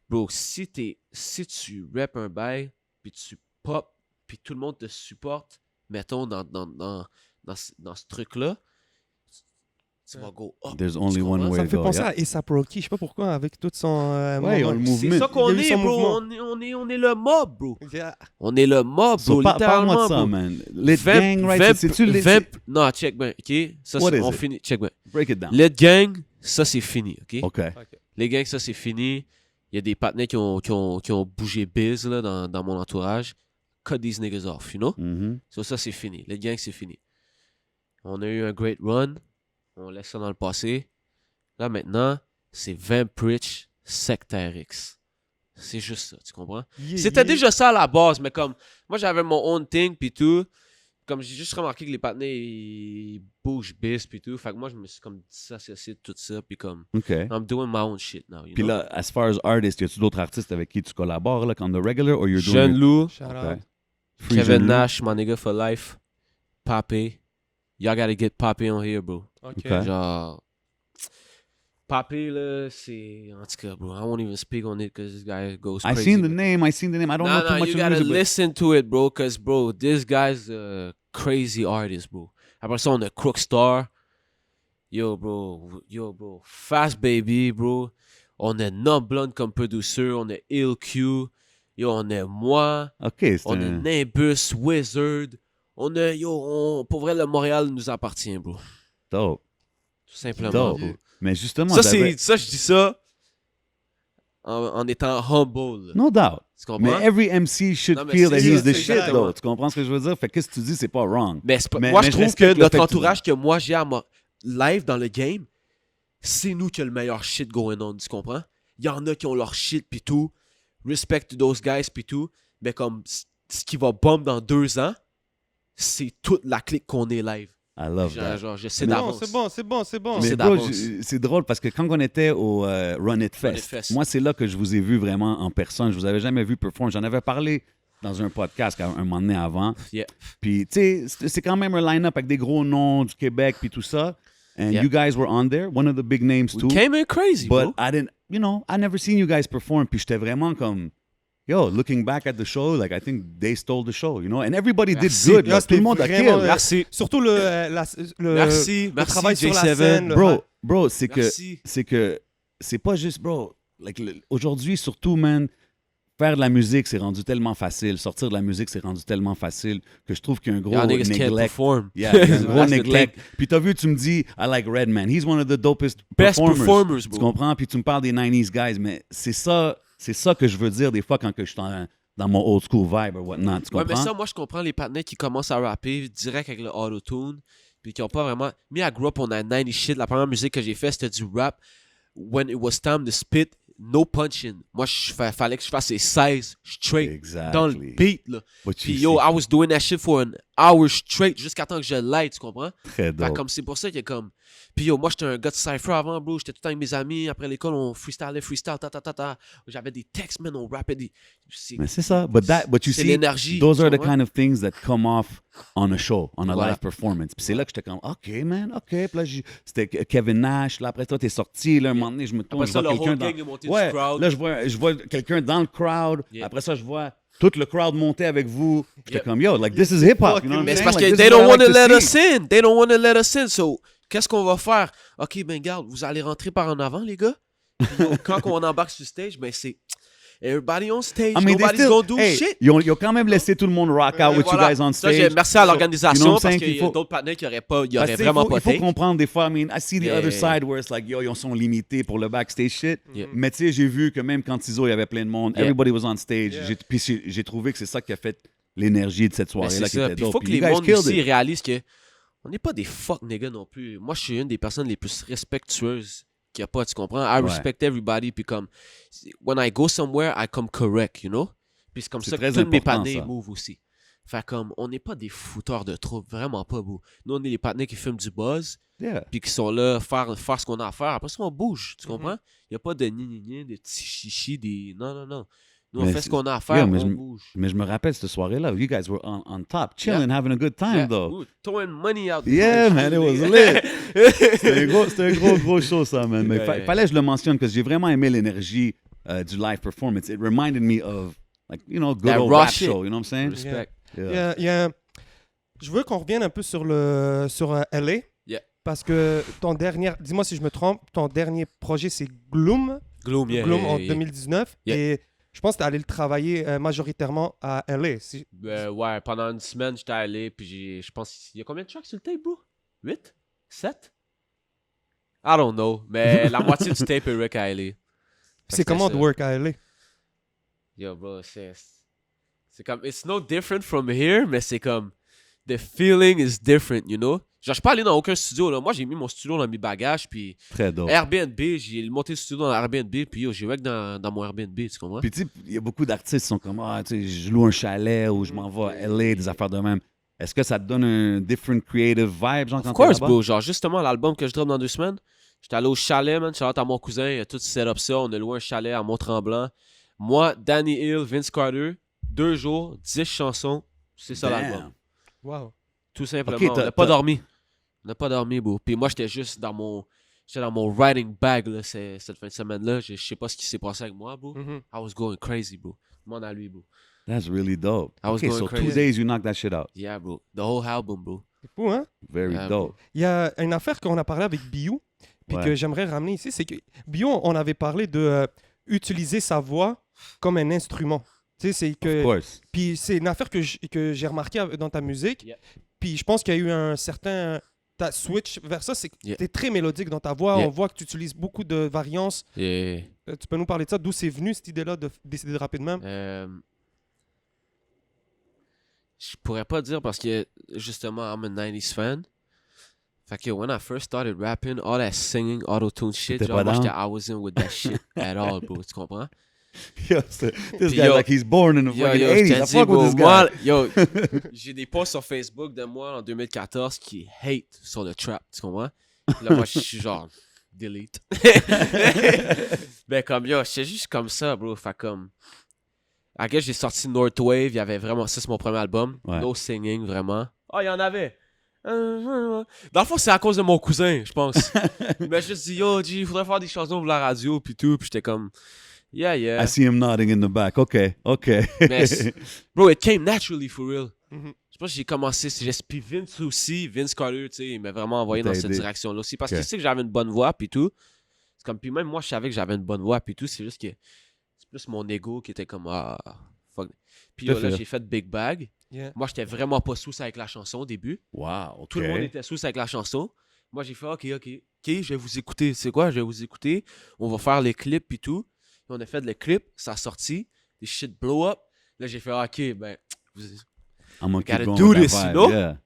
bro, si tu rap un bail, puis tu pop, puis tout le monde te supporte, mettons, dans ce truc-là, tu vas go up. There's only Tu one comprends? way Ça me to fait go. penser yeah. à A$AP Rocky. Je sais pas pourquoi, avec tout son. Ouais, moment. on le C'est mouvement. ça qu'on Il y a eu est, son bro. mouvement. On est le mob, bro. Yeah. On est le mob, So, bro. parle-moi de littéralement, ça, bro. man. Lit Gang, right? C'est-tu lit? Non, check bien, ok? Ça, What is on it? finit. Check bien. Break it down. Lit Gang, ça, c'est fini, ok? OK. Les gangs, ça, c'est fini. Il y a des partenaires qui ont bougé biz là, dans mon entourage. Cut these niggas off, you know? Mhm. So, ça, c'est fini. Les gangs, c'est fini. On a eu un great run. On laisse ça dans le passé. Là, maintenant, c'est Vamp Rich, Sectaire X. C'est juste ça, tu comprends? Yeah, C'était yeah. déjà ça à la base, mais comme moi j'avais mon own thing pis tout, comme j'ai juste remarqué que les partenaires ils bougent bis pis tout, fait que moi je me suis comme dissocié de tout ça pis comme OK. I'm doing my own shit now, you Puis know? là, as far as artists, y a-tu d'autres artistes avec qui tu collabores, là, on the regular, or you're doing Jeune it- Lou, Shout OK. out. Free Kevin Jeune Lou? Nash, my nigga for life, Pape, y'all gotta get Pape on here, bro. Ok. Ok. Genre Pape là, c'est en tout cas, bro, I won't even speak on it because this guy goes I crazy. seen the name. I don't know too much you of gotta music. but- listen to it, bro, because, bro, this guy's a crazy artist, bro. Après ça, on a Crookstar. Yo, bro. Fast Baby, bro. On a Non Blonde comme producer. On a Ill Q. Yo, on a moi. OK, c'est On a Nimbus, Wizard. On a, pour vrai, le Montréal nous appartient, bro. dope. Tout simplement, Dope. bro. Mais justement, Ça, je dis ça en étant humble. Là. No doubt. Tu comprends? Mais every MC should Non, mais feel that c'est he's ça, the c'est shit, exactement. though. Tu comprends ce que je veux dire? Fait que qu'est-ce que tu dis, c'est pas wrong. Mais, Mais- moi, mais je je trouve respecte que le notre fait que tu entourage que moi j'ai live dans le game, c'est nous qui a le meilleur shit going on, tu comprends? Il y en a qui ont leur shit pis tout. Respect to those guys pis tout. Mais comme ce qui va bomb dans 2 ans, c'est toute la clique qu'on est live. I love that. Genre, je sais Non, d'avance. c'est bon. Mais Mais c'est bro, d'avance. c'est drôle parce que quand on était au Run It Fest, Fest. moi, c'est là que je vous ai vu vraiment en personne. Je vous avais jamais vu performer. J'en avais parlé dans un podcast un moment donné avant. Yeah. Puis, tu sais, c'est quand même un line-up avec des gros noms du Québec puis tout ça. And Yeah. you guys were on there, one of the big names We too. came in crazy, But bro. I didn't, I never seen you guys perform. Puis j'étais vraiment comme, looking back at the show, like I think they stole the show, and everybody Merci. did good. Là, Là, tout le monde a vraiment- kill. Merci. Surtout le Merci. travail sur la J7. scène. Bro, c'est Merci. que c'est pas juste, bro. Like, aujourd'hui, surtout, man, faire de la musique, c'est rendu tellement facile. Sortir de la musique, c'est rendu tellement facile que je trouve qu'il y a un gros Y'all niggas can't neglect. perform. Yeah, il y a un gros That's the neglect. thing. Puis t'as vu, tu me dis, I like Redman. He's one of the dopest Best performers. performers, Tu bro. comprends? Puis tu me parles des 90s guys, mais c'est ça que je veux dire des fois quand que je suis dans mon old school vibe or whatnot. Tu Ouais, mais comprends? ça, moi, je comprends les partenaires qui commencent à rapper direct avec le auto-tune, puis qui ont pas vraiment... Me, I grew up on a 90 shit. La première musique que j'ai faite, c'était du rap. When it was time to spit, no punching. Moi, fallait que je fasse les 16 straight Exactly. dans le beat, là. But Puis you yo, see, I was doing that shit for an hour straight jusqu'à temps que je l'aide, tu comprends? très Fait dope. comme c'est pour ça que comme... Puis yo, moi, j'étais un gars de cypher avant, bro. J'étais tout le temps avec mes amis. Après l'école, on freestyle, ta. J'avais des textes, man, on rappait des... Mais c'est ça. But you c'est see, l'énergie, those tu are the comprends? kind of things that come off on a show, on a Voilà. live performance. Puis c'est là que j'étais comme, OK, man, OK. Puis là, c'était Kevin Nash. Là, après toi, t'es sorti. Là, un moment donné, je me tourne, Après je ça, vois le quelqu'un whole dans... gang est monté Ouais, du crowd. là, je vois quelqu'un dans le crowd. Yeah. Après ça, je vois tout le crowd monter avec vous. J'étais Yep. comme, yo, like, this is hip-hop. You know what I'm Mais c'est saying? parce Like, que this they is don't what I want to like let see. us in. They don't want to let us in. So, qu'est-ce qu'on va faire? OK, ben garde, vous allez rentrer par en avant, les gars. Puis, quand on embarque sur stage, ben c'est... Everybody on stage. I mean, they Nobody's still, gonna do hey, shit. ils ont quand même laissé tout le monde rock out with Voilà. you guys on Ça, stage. merci à So, l'organisation you know what I'm parce saying, qu'il y qu'il a faut- d'autres partenaires qui auraient Parce vraiment que pas il faut take. comprendre des fois, I mean, I see the Yeah. other side where it's like, yo, ils sont limités pour le backstage shit. Yeah. Mais tu sais, j'ai vu que même quand Tizo, il y avait plein de monde, Yeah. everybody was on stage. Yeah. Puis j'ai trouvé que c'est ça qui a fait l'énergie de cette Mais soirée-là c'est qui ça. était Puis il dope. faut que Puis les you guys mondes killed ici it. réalisent que on n'est pas des fuck niggas non plus. Moi, je suis une des personnes les plus respectueuses qu'il n'y a pas, tu comprends? I Ouais. respect everybody. Puis comme, when I go somewhere, I come correct, you know? Puis c'est comme C'est ça que très tous mes important, partenaires ça. move aussi. Fait comme, on n'est pas des fouteurs de troubles, vraiment pas, bro. Nous, on est des partenaires qui filment du buzz, Yeah. puis qui sont là, faire ce qu'on a à faire. Après ça, on bouge, tu Mhm. comprends? Il n'y a pas de ni, des petits chichis, des... Non. Nous, on Mais fait c'est- ce qu'on a à faire, Yeah, mais on je- bouge. Mais je me rappelle cette soirée-là, you guys were on top, chilling, having a good time, Yeah, though. we were throwing money out the Yeah, place, man, it was nigga. lit. C'était un gros show, ça, man. Mais Yeah. fallait que je le mentionne parce que j'ai vraiment aimé l'énergie du live performance. It reminded me of, like, good That old raw rap shit. show, you know what I'm saying? Respect. Yeah. Je veux qu'on revienne un peu sur LA. Yeah. Parce que dis-moi si je me trompe, ton dernier projet c'est Gloom. Gloom, yeah, Gloom yeah, en yeah. 2019. Yeah. Et je pense que tu allé le travailler majoritairement à LA. Ouais, pendant une semaine, j'étais allé, puis je pense, il y a combien de tracks sur le tape, bro? 8? 7? I don't know, mais la moitié du tape est Rick à LA. C'est comment de work à LA? Yo, bro, c'est comme, it's no different from here, mais c'est comme, the feeling is different, you know? Genre, je suis pas allé dans aucun studio, là. Moi, j'ai mis mon studio dans mes bagages, puis Très dope. Airbnb, j'ai monté le studio dans Airbnb, puis yo, j'ai work dans mon Airbnb, tu comprends? Puis tu sais, il y a beaucoup d'artistes qui sont comme, tu sais, je loue un chalet ou je m'en vais à LA, des affaires de même. Est-ce que ça te donne un different creative vibe, genre, quand Of t'es course, là-bas? bro. Genre, justement, l'album que je drop dans 2 semaines, j'étais allé au chalet, man. Shout out à mon cousin, il a tout set up ça. On a loué un chalet à Mont-Tremblant. Moi, Danny Hill, Vince Carter, 2 jours, 10 chansons. C'est ça Damn. l'album. Wow. Tout simplement. Ok, on n'a pas dormi. On n'a pas dormi, bro. Puis moi, j'étais juste dans mon writing bag là, cette fin de semaine-là. Je sais pas ce qui s'est passé avec moi, bro. Mhm. I was going crazy, bro. Demande à lui, bro. That's really dope. I was Okay, going so crazy. 2 days you knocked that shit out. Yeah, bro. The whole album, bro. C'est fou, hein? Very Ah, dope. Il y a une affaire qu'on a parlé avec Biou, puis Ouais. que j'aimerais ramener ici, c'est que Biou, on avait parlé de utiliser sa voix comme un instrument. Tu sais, c'est Of que... course. Puis c'est une affaire que j'ai remarqué dans ta musique. Yeah. Puis je pense qu'il y a eu un certain... Ta switch vers ça, c'est que Yeah. tu es très mélodique dans ta voix. Yeah. On voit que tu utilises beaucoup de variances. Et, Tu peux nous parler de ça? D'où c'est venu cette idée-là de décider de rapper de même? je pourrais pas dire parce que justement, I'm a 90s fan. Fait que when I first started rapping, all that singing, auto-tune shit, T'étais genre, pas moi, down? I wasn't with that shit at all, bro. Tu comprends? Yo, this Puis guy yo- like he's born in the Yo, fucking yo, 80s. je I te dis, fuck with bro, this guy. moi, yo, j'ai des posts sur Facebook de moi en 2014 qui hate sur le trap, tu comprends? Puis là, moi, je suis genre, delete. Ben, comme, yo, j'étais juste comme ça, bro. Fait comme, I guess j'ai sorti Northwave, il y avait vraiment, ça c'est mon premier album. Ouais. No singing, vraiment. Ah, il y en avait. Dans le fond, c'est à cause de mon cousin, je pense. Il m'a juste dit, yo, G, il faudrait faire des chansons pour la radio, puis tout. Puis j'étais comme, yeah, yeah. I see him nodding in the back. Okay. Mais bro, it came naturally for real. Mhm. Je pense que j'ai commencé, puis Vince aussi, Vince Carter, tu sais, il m'a vraiment envoyé Il t'a dans cette aidé. direction-là aussi. Parce Ok. qu'il sait que j'avais une bonne voix, puis tout. C'est comme, puis même moi, je savais que j'avais une bonne voix, puis tout. C'est juste que c'est plus mon ego qui était comme, ah, fuck. Puis Tout à là, fait. j'ai fait Big Bag. Yeah. Moi, j'étais vraiment pas sous avec la chanson au début. Wow, Tout le monde okay. était sous avec la chanson. Moi, j'ai fait, OK, je vais vous écouter. C'est quoi? Je vais vous écouter. On va faire les clips puis tout. Et on a fait les clips. Ça a sorti. Des shit blow up. Là, j'ai fait, OK, ben, I'm gonna keep gotta going do with this, that you vibe, know? yeah.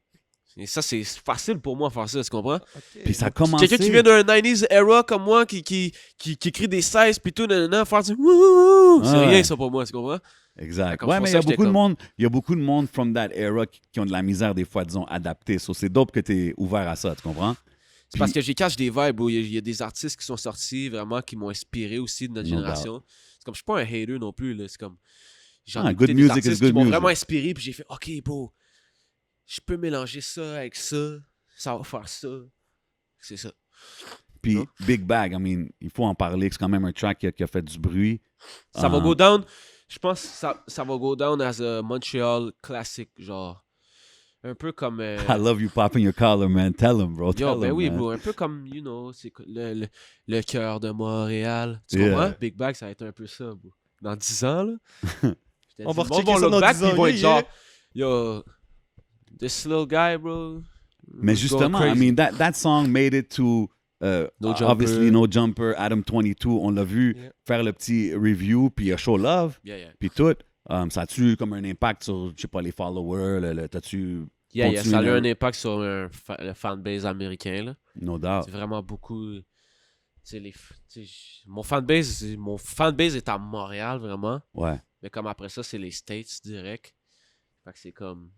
et ça, c'est facile pour moi de faire ça, tu comprends? Ok. Puis ça a commencé... Quelqu'un qui vient d'un 90s era comme moi, qui écrit des 16 puis tout, nanana, faire du wouhou, c'est Ouais. rien ça pour moi, tu comprends? Exact. Comme Ouais, pour mais il y ça, a j'étais beaucoup de comme- monde, il y a beaucoup de monde from that era qui ont de la misère des fois, disons, adapté. So, c'est dope que t'es ouvert à ça, tu comprends? C'est parce que j'ai caché des vibes, bro. Il y a des artistes qui sont sortis vraiment qui m'ont inspiré aussi de notre No génération. C'est comme, je suis pas un hater non plus, là. C'est comme, j'en Ah, ai good écouté des music is artistes good qui m'ont music. vraiment inspiré, puis j'ai fait, OK, bro, je peux mélanger ça avec ça, ça va faire ça. C'est ça. Puis Non? Big Bag, I mean, il faut en parler, c'est quand même un track qui a fait du bruit. Ça va go down, je pense que ça va go down as a Montreal classic, genre. Un peu comme. I love you popping your collar, man. Tell him, bro. Yo, Tell ben him, oui, man. bro. Un peu comme, you know, c'est le cœur de Montréal. Tu Yeah. comprends? Big Bag, ça va être un peu ça, bro. Dans 10 ans, là. Je t'ai On dit, va le monde rechecker ça look dans back, 10 puis ils vont ans, être yeah, genre, yo, this little guy, bro. Mais was justement, going I crazy. mean, that song made it to No obviously Jumper. No Jumper, Adam 22. On l'a vu Yeah. faire le petit review, puis il a show love, Yeah, yeah. puis tout. Ça a-tu comme un impact sur, je sais pas, les followers? T'as-tu... Yeah, yeah, Continue ça a eu dans- un impact sur le fanbase américain, là. No doubt. C'est vraiment beaucoup. Tu sais, mon fanbase est à Montréal, vraiment. Ouais. Mais comme après ça, c'est les States direct. Fait que c'est comme.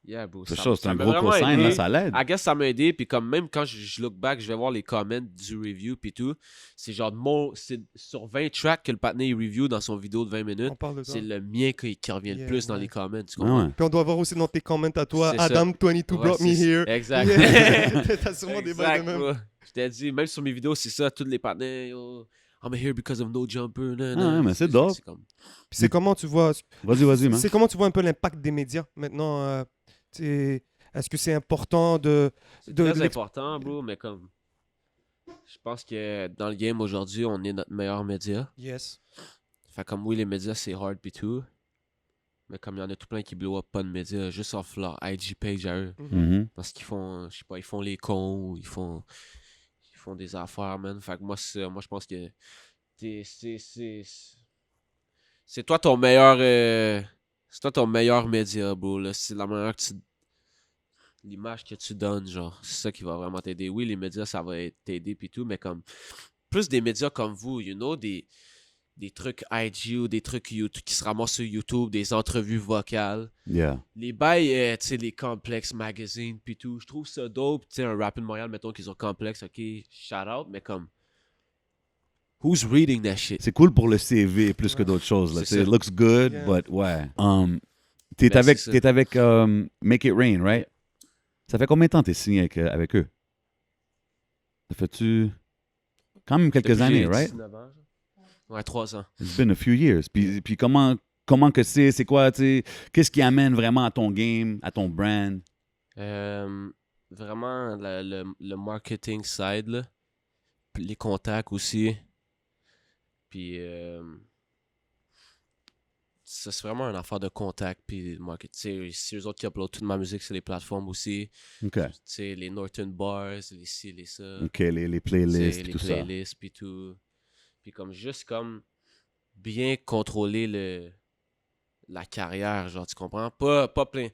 Yeah, bro. C'est ça- ça, c'est ça un m'a gros vraiment cosign, aidé. là, ça l'aide. I guess ça m'a aidé. Puis comme même quand je look back, je vais voir les comments du review puis tout. C'est genre c'est sur 20 tracks que le patiné review dans son vidéo de 20 minutes. On parle de ça. C'est le mien qui revient le Yeah, plus dans ouais. les comments. Tu Ouais, comprends? ouais. Puis on doit voir aussi dans tes comments à toi, C'est ça. Adam22 Ouais, brought me c'est- here. Exact. Yeah. T'as sûrement des Exact, bails de même. bro. Je t'ai dit, même sur mes vidéos, c'est ça. Tous les partenaires, yo, I'm here because of No Jumper. ouais, mais c'est dope. comme... Puis c'est comment tu vois, Vas-y, man. c'est comment tu vois un peu l'impact des médias maintenant. Est-ce que c'est important de Très l'ex- important, bro, mais comme... Je pense que dans le game aujourd'hui, on est notre meilleur média. Yes. Fait comme oui, les médias, c'est hard pis tout. Mais comme il y en a tout plein qui blow up pas de médias, juste off leur IG page à eux. Mhm. Parce qu'ils font, je sais pas, ils font les cons, ou ils font des affaires, man. Fait que moi, je pense que c'est toi ton meilleur, c'est toi ton meilleur média, bro. Là. C'est la meilleure l'image que tu donnes, genre, c'est ça qui va vraiment t'aider. Oui, les médias, ça va t'aider pis tout, mais comme plus des médias comme vous, you know, des trucs IG ou des trucs YouTube qui se ramassent sur YouTube, des entrevues vocales. Yeah. Les bails, tu sais, les Complex Magazine pis tout, je trouve ça dope. Tu sais, un Rappin' Montréal, mettons qu'ils ont Complex, ok, shout out, mais comme, who's reading that shit? C'est cool pour le CV plus que d'autres choses. Là. C'est It ça. looks good, Yeah. but ouais. T'es Ben, avec, c'est ça. t'es avec Make It Rain, right? Ça fait combien de temps t'es signé avec eux? Ça fait-tu quand même quelques Depuis années, j'ai right? 19 ans, genre. Ouais, 3 ans. It's been a few years. Puis comment que c'est quoi, tu sais, qu'est-ce qui amène vraiment à ton game, à ton brand? vraiment le marketing side, là. Puis les contacts aussi. Puis ça, c'est vraiment une affaire de contact. Puis marketing. C'est eux autres qui uploadent toute ma musique sur les plateformes aussi. OK. Tu sais, les Norton Bars, les ci, les ça. OK, les playlists, Les tout ça. playlists, puis tout. Puis comme juste comme bien contrôler la carrière, genre, tu comprends? Pas plein.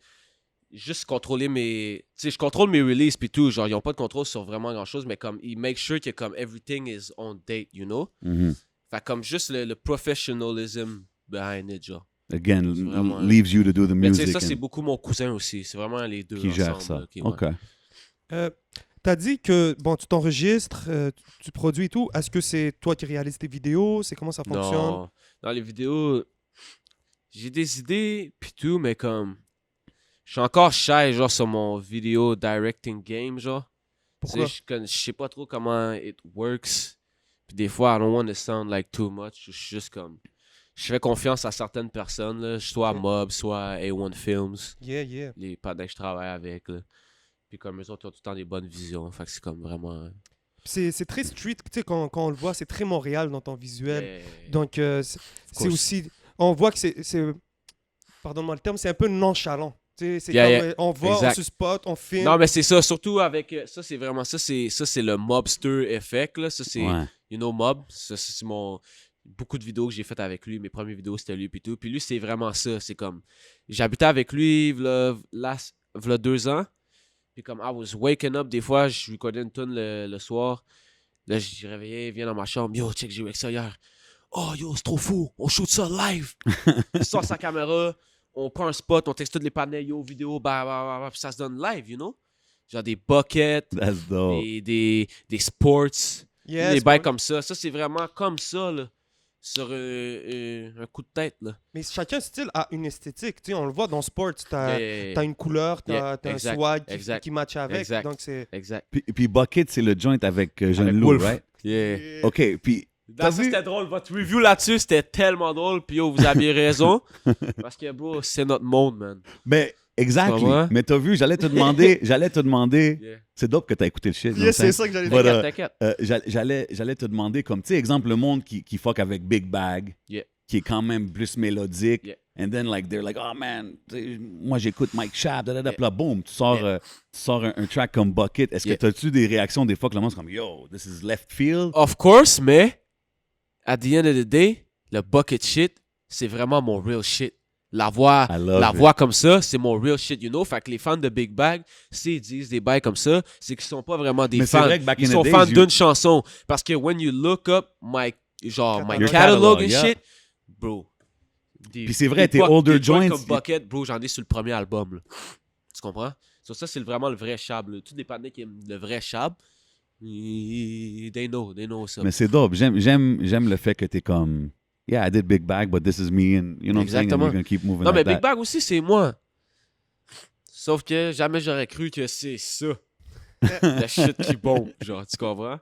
Juste contrôler mes... Tu sais, je contrôle mes releases puis tout. Genre, ils n'ont pas de contrôle sur vraiment grand-chose, mais comme, ils make sure que comme everything is on date, you know? Mhm. Fait comme juste le professionalism behind it, genre. Again, vraiment- leaves you to do the Mais tu sais, music. ça, c'est and- beaucoup mon cousin aussi. C'est vraiment les deux qui gère ensemble, ça. là, qui- ouais. OK. T'as dit que, bon, tu t'enregistres, tu produis et tout. Est-ce que c'est toi qui réalises tes vidéos? C'est comment ça fonctionne? Non, dans les vidéos, j'ai des idées pis tout, mais comme je suis encore shy genre sur mon vidéo directing game genre. Tu Pourquoi? sais, je sais pas trop comment it works. Puis des fois, I don't want to sound like too much. Je suis juste comme je fais confiance à certaines personnes là, soit à Mob, soit à A1 Films, Yeah. les partenaires que je travaille avec là. Puis comme eux autres ils ont tout le temps des bonnes visions, fait que c'est comme vraiment C'est très street, tu sais, quand on le voit, c'est très Montréal dans ton visuel. Yeah. Donc, c'est course. aussi... On voit que c'est... Pardonne-moi le terme, c'est un peu nonchalant. Tu sais, c'est Yeah, comme, yeah. on va, Exact. on se spot, on filme. Non, mais c'est ça, surtout avec. Ça, c'est vraiment. Ça, c'est le mobster effect, là. Ça, c'est. Ouais. You know, Mob. Ça, c'est mon. Beaucoup de vidéos que j'ai faites avec lui. Mes premières vidéos, c'était lui, puis tout. Puis lui, c'est vraiment ça. C'est comme. J'habitais avec lui, v'là 2 ans. Puis comme, I was waking up. Des fois, je lui connais une tune le soir. Là, je réveillais, viens dans ma chambre. Yo, check, j'ai eu avec ça hier. Oh, yo, c'est trop fou. On shoot ça live. Il sort sa caméra. On prend un spot, on texte tous les panels, yo, vidéo, puis ça se donne live, you know? Genre des buckets, That's dope. des sports, Yes, des bails bon. comme ça. Ça, c'est vraiment comme ça, là. Sur un coup de tête, là. Mais chacun style a une esthétique. Tu sais, on le voit dans Sport. T'as Yeah. une couleur, t'as un exact, swag exact, qui match avec. exact. Donc, c'est... Exact. Puis Bucket, c'est le joint avec Jeune Avec Lou, Wolf. right? Yeah. OK, puis Ça, vu- c'était drôle. Votre review là-dessus, c'était tellement drôle. Puis yo, vous aviez raison. Parce que, bro, c'est notre monde, man. mais exactly. Tu comprends? Mais t'as vu, j'allais te demander, Yeah. c'est dope que t'as écouté le shit. Yes, c'est ça que j'allais dire. Voilà. T'inquiète. J'allais te demander, comme, tu sais, exemple, le monde qui fuck avec Big Bag, Yeah. qui est quand même plus mélodique, Yeah. and then, like, they're like, oh man, tu sais, moi j'écoute Mike Schaap, da, da, da. Yeah. Puis là, boom, tu sors, Yeah. tu sors un track comme Bucket. Est-ce Yeah. que t'as-tu des réactions des fois que le monde est comme, yo, this is left field? Of course, mais at the end of the day, le bucket shit, c'est vraiment mon real shit. La voix comme ça, c'est mon real shit, you know. Fait que les fans de Big Bag, s'ils disent des bails comme ça, c'est qu'ils sont pas vraiment des Mais c'est fans. vrai que back Ils in the sont days, fans you- d'une chanson. Parce que when you look up my Your catalog catalog, and yeah. shit, bro. Puis c'est vrai, tes older joints, comme Bucket, bro, j'en ai sur le premier album. Là. Tu comprends? So, ça, c'est vraiment le vrai Chab. Là. Tous les partenaires qui aiment le vrai Chab, they know ça. Mais c'est dope. J'aime le fait que t'es comme, yeah, I did Big Bag, but this is me, and you know what I'm saying, and Exactement. we're gonna keep moving Non, mais like Big that. Bag aussi, c'est moi. Sauf que jamais j'aurais cru que c'est ça. Le shit qui bombe, genre, tu comprends?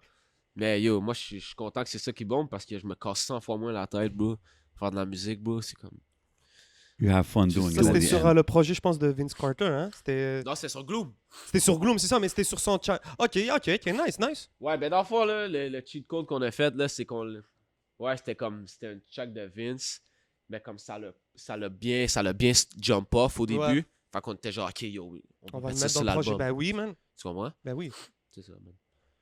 Mais yo, moi, je suis content que c'est ça qui bombe parce que je me casse 100 fois moins la tête, bro. Faire de la musique, bro, c'est comme... You have fun doing Ça, it. c'était at the sur end. le projet, je pense, de Vince Carter, hein? C'était Non, c'est sur Gloom. sur Gloom, c'est ça, mais c'était sur son chat. Ok, nice. Ouais, ben dans le fond, là, le cheat code qu'on a fait, là, c'est qu'on... Ouais, c'était un check de Vince, mais comme ça l'a bien jump off au début. Ouais. Fait qu'on était genre, ok, yo, On va mettre le ça mettre sur dans le projet. l'album. Ben oui, man. Tu comprends? Ben oui. C'est ça, man.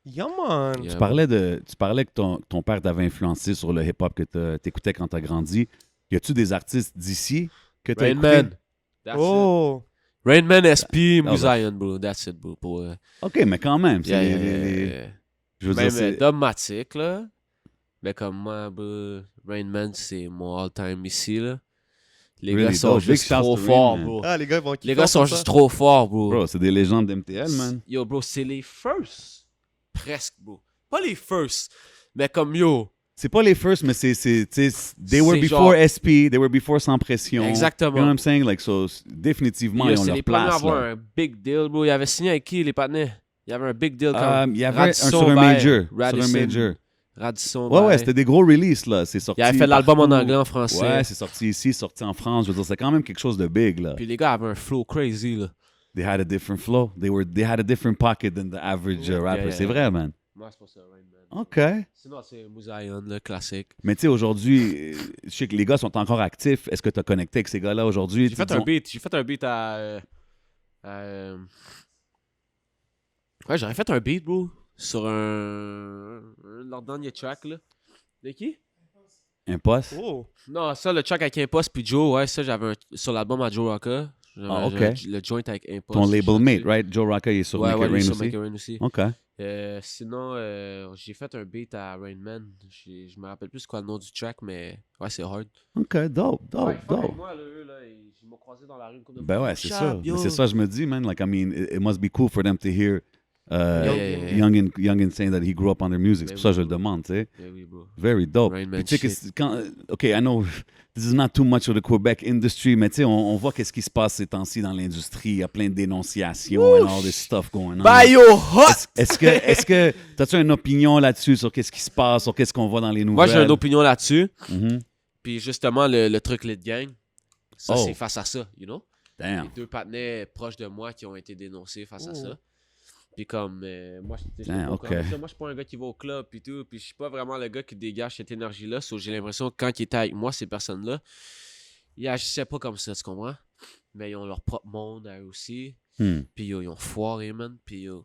Yeah, man. Yeah. Tu parlais que ton père t'avait influencé sur le hip-hop que t'écoutais quand t'as grandi. Y a-tu des artistes d'ici que t'as Rain écouté? Man. That's Oh. it. Rain Man, SP, Ah, Musayan, bro. That's it, bro. Pour, OK, mais quand même. c'est yeah, les- yeah, les- yeah. Je veux Même dire, c'est... Dogmatic, là. Mais comme moi, bro, Rain Man, c'est mon all-time ici, là. Les Really gars sont dope. Big juste shouts trop to Rain forts, Man. bro. Ah, les gars vont Les gars sont juste trop forts, bro. Bro, c'est des légendes d'MTL, man. Yo, bro, c'est les first. Presque, bro. Pas les first, mais comme yo. C'est pas les first, mais c'est they were C'est before genre- SP, they were before Sans Pression. Exactement. You know what I'm saying? Like, so, définitivement, Yo, ils ont c'est leur les premiers à place, avoir là. un big deal, bro. Il avait signé avec qui, les partenaires? Il y avait un big deal quand Il y avait Radisson sur un by major. Sur un Radisson. major. Radisson. Ouais, by- ouais, c'était des gros releases, là. C'est sorti Il avait fait l'album en partout. anglais, en français. Ouais, c'est sorti ici, sorti en France. Je veux dire, c'est quand même quelque chose de big, là. Puis les gars avaient un flow crazy, là. they had a different flow. They had a different pocket than the average rapper. C'est vrai, man. Moi, c'est pas ça, Rain Man. OK. Sinon, c'est Moussaïon, le classique. Mais tu sais, aujourd'hui, je sais que les gars sont encore actifs. Est-ce que tu as connecté avec ces gars-là aujourd'hui? J'ai fait un beat à... Ouais, j'aurais fait un beat, bro, sur leur dernier track, là. De qui? Impost? Oh. Non, ça, le track avec Impost puis Joe, ouais, ça, j'avais sur l'album à Joe Rocka. Ah, OK. Le joint avec Impost. Ton label mate, là-dessus. right? Joe Rocka, il est sur Ouais, Make ouais, It il est Rain sur aussi? Make It Rain aussi. OK. Sinon, j'ai fait un beat à Rain Man. Je me rappelle plus c'est quoi le nom du track, mais ouais, c'est hard. OK, dope. Ouais, moi, là, eux, là, ils m'ont croisé dans la rue une couple de Ben fois. ouais, c'est Chap, ça. yo. Mais c'est ça, je me dis, man. Like, I mean, it must be cool for them to hear Yeah. Youngin saying that he grew up on their music. C'est Ben pour ça que oui, je le demande, tu sais. Yeah, oui, bro. Very dope. Rain Man Puis tu sais que shit. quand, OK, I know this is not too much of the Quebec industry, mais tu sais, on voit qu'est-ce qui se passe ces temps-ci dans l'industrie. Il y a plein de dénonciations and all this stuff going on. Bio hot! Est-ce que t'as-tu une opinion là-dessus sur qu'est-ce qui se passe, sur qu'est-ce qu'on voit dans les nouvelles? Moi, j'ai une opinion là-dessus. Mhm. Puis justement, le truc Lit Gang, ça, Oh. c'est face à ça, you know? Damn. Les deux partenaires proches de moi qui ont été dénoncés face à ça. Puis comme, moi, je Ah, ok. moi, je suis pas un gars qui va au club puis tout. Puis je suis pas vraiment le gars qui dégage cette énergie-là. So, j'ai l'impression que quand ils étaient avec moi, ces personnes-là, ils agissaient pas comme ça, tu comprends? Mais ils ont leur propre monde à eux aussi. Puis yo, ils ont foiré, man. Puis yo,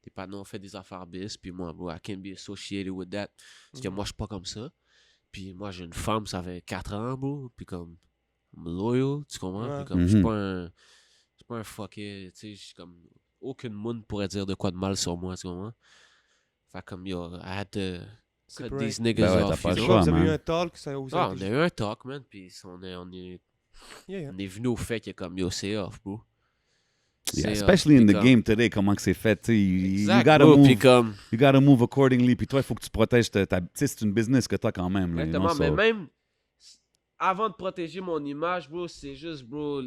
les partenaires ont fait des affaires bis. Puis moi, bro, I can't be associated with that. Parce que moi, je suis pas comme ça. Puis moi, j'ai une femme, ça fait 4 ans, bro. Puis comme, I'm loyal, tu comprends? Ouais. Puis comme, je suis pas un fucké, tu sais, je suis comme... Aucune monde pourrait dire de quoi de mal sur moi, tu comprends? Fait comme, yo, I had to cut Separate. these niggas Ben ouais, off, t'as pas you le know? choix. Vous avez man. eu un talk, ça vous Ah, a on été- a eu un talk, man, puis on est Yeah. venu au fait que comme, yo, c'est off, bro. Yeah, C'est especially off, in puis the comme- game today, comment que c'est fait, tu sais, you Exact, gotta bro, move. puis comme... You gotta move accordingly. Puis toi, il faut que tu protèges tu sais, c'est une business que t'as quand même. Là, you know, Exactement, mais so- même avant de protéger mon image, bro, c'est juste, bro,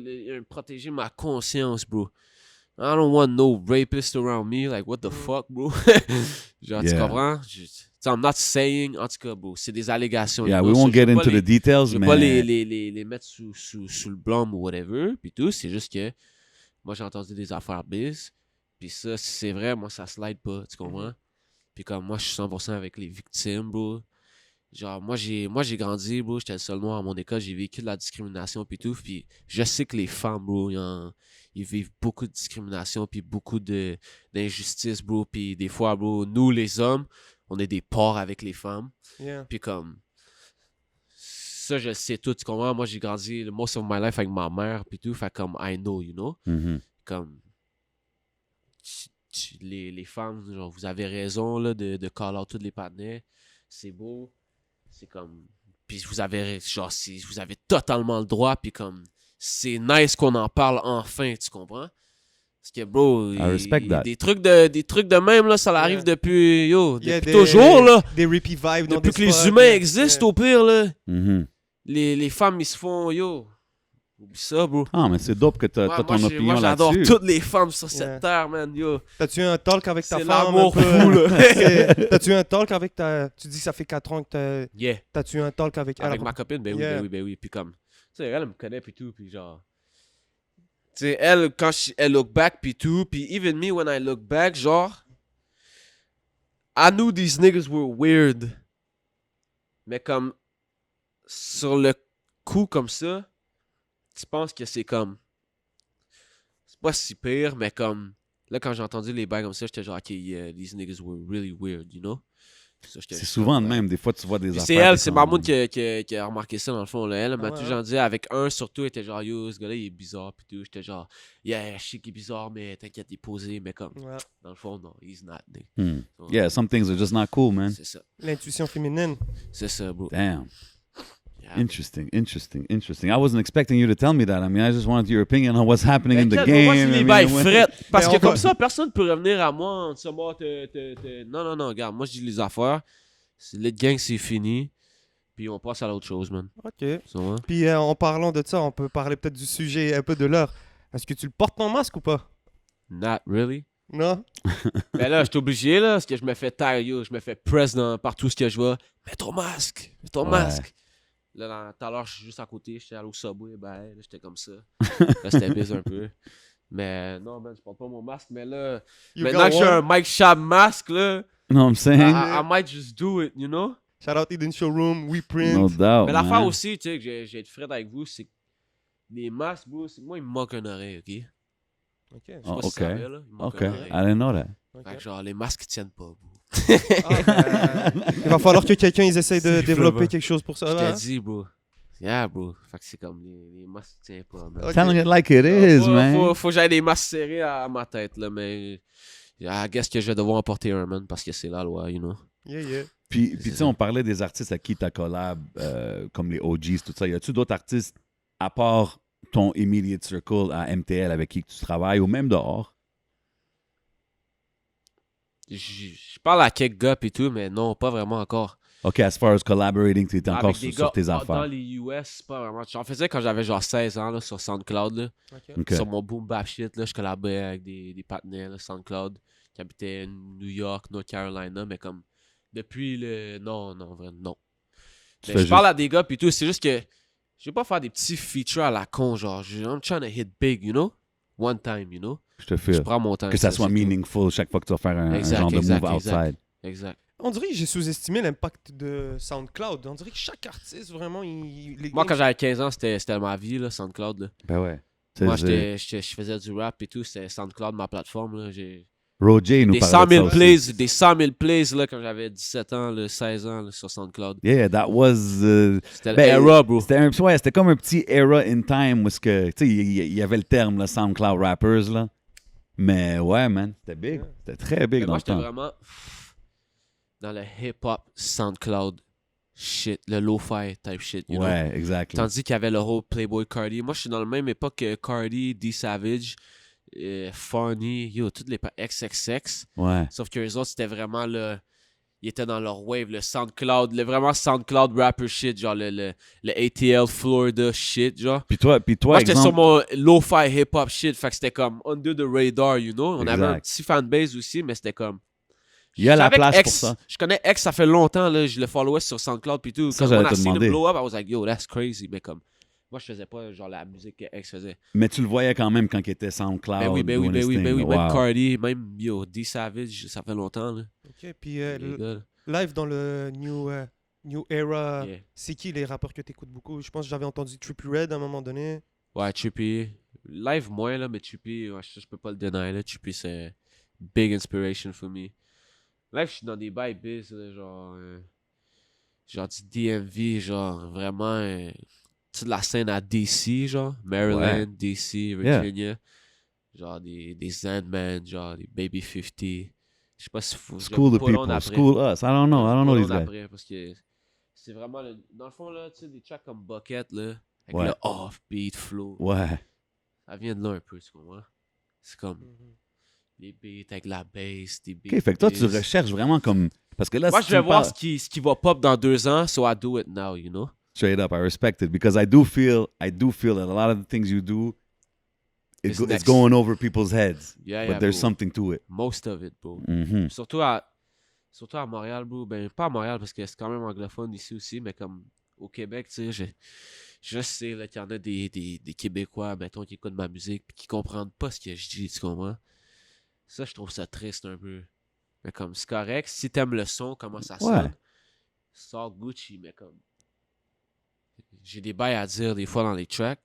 protéger ma conscience, bro. I don't want no rapist around me. Like, what the fuck, bro? Genre, tu Yeah. comprends? I'm not saying, en tout cas, bro, c'est des allégations. Yeah, you we know, won't so je get veux pas into les- the details, Je veux mais... pas les mettre sous le blâme ou whatever, puis tout. C'est juste que moi, j'ai entendu des affaires biz. Puis ça, si c'est vrai, moi, ça slide pas, tu comprends? Puis comme moi, je suis 100% avec les victimes, bro. Genre, moi, j'ai grandi, bro. J'étais le seul noir à mon école. J'ai vécu de la discrimination, puis tout. Puis je sais que les femmes, bro, ils vivent beaucoup de discrimination, puis beaucoup d'injustice, bro. Puis des fois, bro, nous, les hommes, on est des porcs avec les femmes. Yeah. Puis comme... Ça, je sais tout, tu comprends? Moi, j'ai grandi le most of my life avec ma mère, puis tout. Fait comme, I know, you know? Mhm. Comme... Les femmes, genre, vous avez raison, là, de call out tous les partenaires. C'est beau. C'est comme... Puis vous avez, genre, vous avez totalement le droit, puis comme... C'est nice qu'on en parle enfin, tu comprends? Parce que, bro, respect that. des trucs de même, là, ça arrive Yeah. depuis, Il y a depuis toujours, là. Des repeat vibes dans Depuis des que les spots, humains yeah. existent, Yeah. au pire, là. Mhm. Les femmes, ils se font, yo, oublie ça, bro. Ah, mais c'est dope que t'as Moi, ton opinion moi, j'adore là-dessus. toutes les femmes sur cette Yeah. terre, man, yo. T'as-tu eu un talk avec ta C'est femme? l'amour un peu, fou, là. T'as-tu eu un talk avec ta... Tu dis que ça fait 4 ans que Yeah. t'as-tu eu un talk avec elle? Avec ma copine, ben oui, Yeah. ben oui, ben oui. Puis comme, tu sais, elle me connaît, puis tout, puis genre... Tu sais, elle, quand elle look back, puis tout, puis even me, when I look back, genre... I knew these niggas were weird. Mais comme, sur le coup comme ça, tu penses que c'est comme... C'est pas si pire, mais comme... Là, quand j'ai entendu les bails comme ça, j'étais genre, OK, yeah, these niggas were really weird, you know? Ça, j'étais C'est juste souvent comme, de ouais. même. Des fois, tu vois des Puis affaires. c'est elle, t'es c'est comme- Mahmoud qui a remarqué ça dans le fond. Là. Elle m'a ouais, toujours ouais. dit, avec un surtout, elle était genre, yo, ce gars-là, il est bizarre. Puis tout, j'étais genre, yeah, je sais qu'il est bizarre, mais t'inquiète, il est posé. Mais comme, Ouais. dans le fond, non, he's not. nigga. Hmm. So, Yeah, some things are just not cool, man. C'est ça. L'intuition féminine. C'est ça, bro. Damn. Yeah. Interesting. I wasn't expecting you to tell me that. I mean, I just wanted your opinion on what's happening in the T'inquiète, game. moi, c'est I les mean, bails when- frettes. Parce Ben, que on comme va- ça, personne peut revenir à moi en disant, moi, Non, regarde, moi, je dis les affaires. Le gang, c'est fini. Puis on passe à l'autre chose, man. OK. Tu vois? Puis en parlant de ça, on peut parler peut-être du sujet un peu de l'heure. Est-ce que tu le portes ton masque ou pas? Not really. Non? Ben là, je suis obligé, là, parce que je me fais taire, yo, je me fais press partout ce que je vois. Mets ton masque, mets ton Ouais. masque. Là, tout à l'heure, je suis juste à côté, j'étais allé au Subway, ben, là, j'étais comme ça. Là, c'était bizarre un peu. Mais non, man, je porte pas mon masque. Mais là, You maintenant got que j'ai un one. Mike Shab masque, là, You know what I'm saying? I might just do it, you know? Shout out Eden Showroom, We Print. No doubt, Mais l'affaire man. aussi, tu sais, que j'ai été Fred avec vous, c'est que les masques, bro, moi, il me manque un oreille, ok? Ok. Je sais Oh, pas si OK. tu savais, là. Il me manque OK. un I oreille. didn't know that. Ok. Fait que genre, les masques, ils tiennent pas, bro. Il va falloir que quelqu'un ils essaye de C'est développer vraiment- quelque chose pour ça. Je là. t'ai dit, bro. Yeah, bro. Fait que c'est comme les masques, ils tiennent pas, man. Ok. Telling it like it is, faut, man. faut que j'aille des masques serrés à ma tête, là, mais I guess que je vais devoir en porter un, man, parce que c'est la loi, you know. Yeah, yeah. Puis tu sais, on parlait des artistes à qui t'as collab, comme les OGs, tout ça. Y a-tu d'autres artistes, à part ton immediate circle à MTL avec qui tu travailles, ou même dehors? Je parle à quelques gars et tout, mais non, pas vraiment encore. OK, as far as collaborating, tu es encore Avec des sur gars tes dans affaires. les US, pas vraiment. J'en faisais quand j'avais genre 16 ans, là, sur SoundCloud, là. Ok. OK. Sur mon boom bap shit, là, je collaborais avec des partenaires, là, SoundCloud, qui habitaient New York, North Carolina, mais comme, depuis le... Non, vraiment, non. Tu Mais fais je juste- parle à des gars, puis tout, c'est juste que je vais pas faire des petits features à la con, genre, I'm trying to hit big, you know? One time, you know? Je te Je file. prends mon temps. Que ça soit c'est tout. meaningful chaque fois que tu vas faire un Exact, genre de exact, move exact. outside. Exact. On dirait que j'ai sous-estimé l'impact de SoundCloud. On dirait que chaque artiste, vraiment, Moi, quand j'avais 15 ans, c'était ma vie, là, SoundCloud, là. Ben ouais. Moi, C'est- je faisais du rap et tout, c'était SoundCloud, ma plateforme, là. J'ai Roger nous des parlait 100 de ça 000 aussi. plays, des 100 000 plays, là, quand j'avais 17 ans, là, 16 ans, là, sur SoundCloud. Yeah, that was... C'était ben, l'era, bro. C'était comme un petit era in time où que, tu sais, il y avait le terme, là, SoundCloud rappers, là. Mais ouais, man, c'était big. C'était très big Mais dans moi, le j'étais temps. vraiment dans le hip-hop SoundCloud shit, le lo-fi type shit, you know? Ouais, exact. Tandis qu'il y avait le whole Playboy Cardi. Moi, je suis dans la même époque que Cardi, D Savage, Funny, yo, toutes les XXX. Ouais. Sauf que les autres, c'était vraiment le... Ils étaient dans leur wave, le SoundCloud, le vraiment SoundCloud rapper shit, genre le ATL Florida shit, genre. Puis toi, Moi, j'étais sur exemple... mon lo-fi hip-hop shit, fait que c'était comme under the radar, you know. On avait un Exact. petit fanbase aussi, mais c'était comme... Il y a la Avec place X, pour ça. Je connais X, ça fait longtemps, là, je le followais sur SoundCloud pis tout. Ça, Quand j'allais on a te seen demander. him blow up, I was like, yo, that's crazy, mais comme... Moi, je faisais pas genre la musique que X faisait. Mais tu le voyais quand même quand il était SoundCloud. Ben oui, doing his thing, même wow. Cardi, même, yo, D Savage, ça fait longtemps, là. Ok, puis Les gars, là. live dans le New Era, Yeah. c'est qui les rappeurs que t'écoutes beaucoup? Je pense que j'avais entendu Trippie Red à un moment donné. Ouais, Trippie. Live moins, là, mais Trippie, ouais, je peux pas le deny, là. Trippie, c'est big inspiration for me. Live, je suis dans des bails biz, là, genre du DMV, genre vraiment, toute la scène à DC, genre, Maryland, Ouais. DC, Virginia. Genre des Sandman, genre des Baby 50. Je sais pas si faut... School the people, school us. I don't know these guys. Après, parce que c'est vraiment, dans le fond, là, tu sais, des tracks comme Bucket, là, avec Ouais. le off-beat flow. Ouais. Ça vient de là un peu, tu comprends? C'est comme les beats avec la bass, des beats. OK, fait que toi, tu recherches vraiment comme... Parce que là, Moi, si je vais tu me voir parles- ce qui va pop dans 2 ans, so I do it now, you know? Straight up, I respect it because I do feel that a lot of the things you do, It's it's next. going over people's heads. Yeah, But yeah, there's bro. something to it. Most of it, bro. Mhm. Surtout à Montréal, bro. Ben, pas à Montréal, parce que c'est quand même anglophone ici aussi, mais comme au Québec, tu sais, je sais là, qu'il y en a des Québécois, mettons, qui écoutent ma musique puis qui comprennent pas ce que je dis, tu comprends? Ça, je trouve ça triste un peu. Mais comme, c'est correct. Si t'aimes le son, comment ça sonne, sors Gucci, mais comme... J'ai des bails à dire des fois dans les tracks.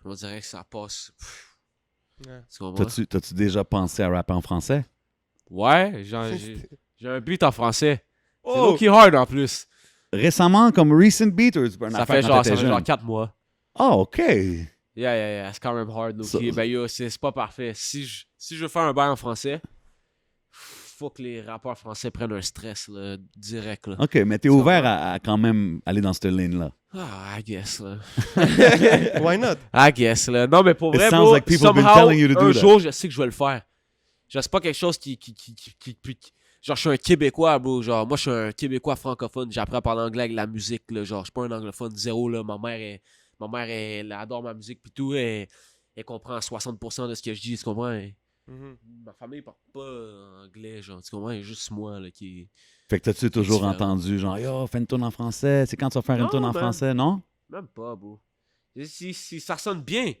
On dirait que ça passe... Ouais. Tu comprends? T'as-tu déjà pensé à rapper en français? Ouais, j'ai un beat en français. C'est Oh! low-key hard en plus. Récemment, comme recent beat ou une Ça affaire fait quand genre, t'étais jeune? 4 mois. Oh, OK. Yeah, c'est quand même hard, low-key. Ça- Ben yo, c'est pas parfait. Si je veux faire un bail en français, faut que les rappeurs français prennent un stress là, direct. Là. OK, mais t'es Ça ouvert va. à quand même aller dans cette ligne-là. Ah, I guess là. Why not? I guess là. Non, mais pour It vrai, sounds bro, like people have been somehow, telling you to do un that. jour, je sais que je vais le faire. Genre, c'est pas quelque chose qui genre, je suis un Québécois, bro. Genre, moi, je suis un Québécois francophone. J'apprends à parler anglais avec la musique, là. Genre, je suis pas un anglophone zéro, là. Ma mère, elle adore ma musique, pis tout. Elle comprend 60% de ce que je dis, tu comprends? Ma famille parle pas anglais, genre, tu comprends? Il y a juste moi, là, qui... Fait que t'as-tu toujours différent. entendu, genre, yo, fais une tourne en français. C'est quand tu vas faire une Non, tourne en man. français, non? Même pas, bro. Si ça sonne bien,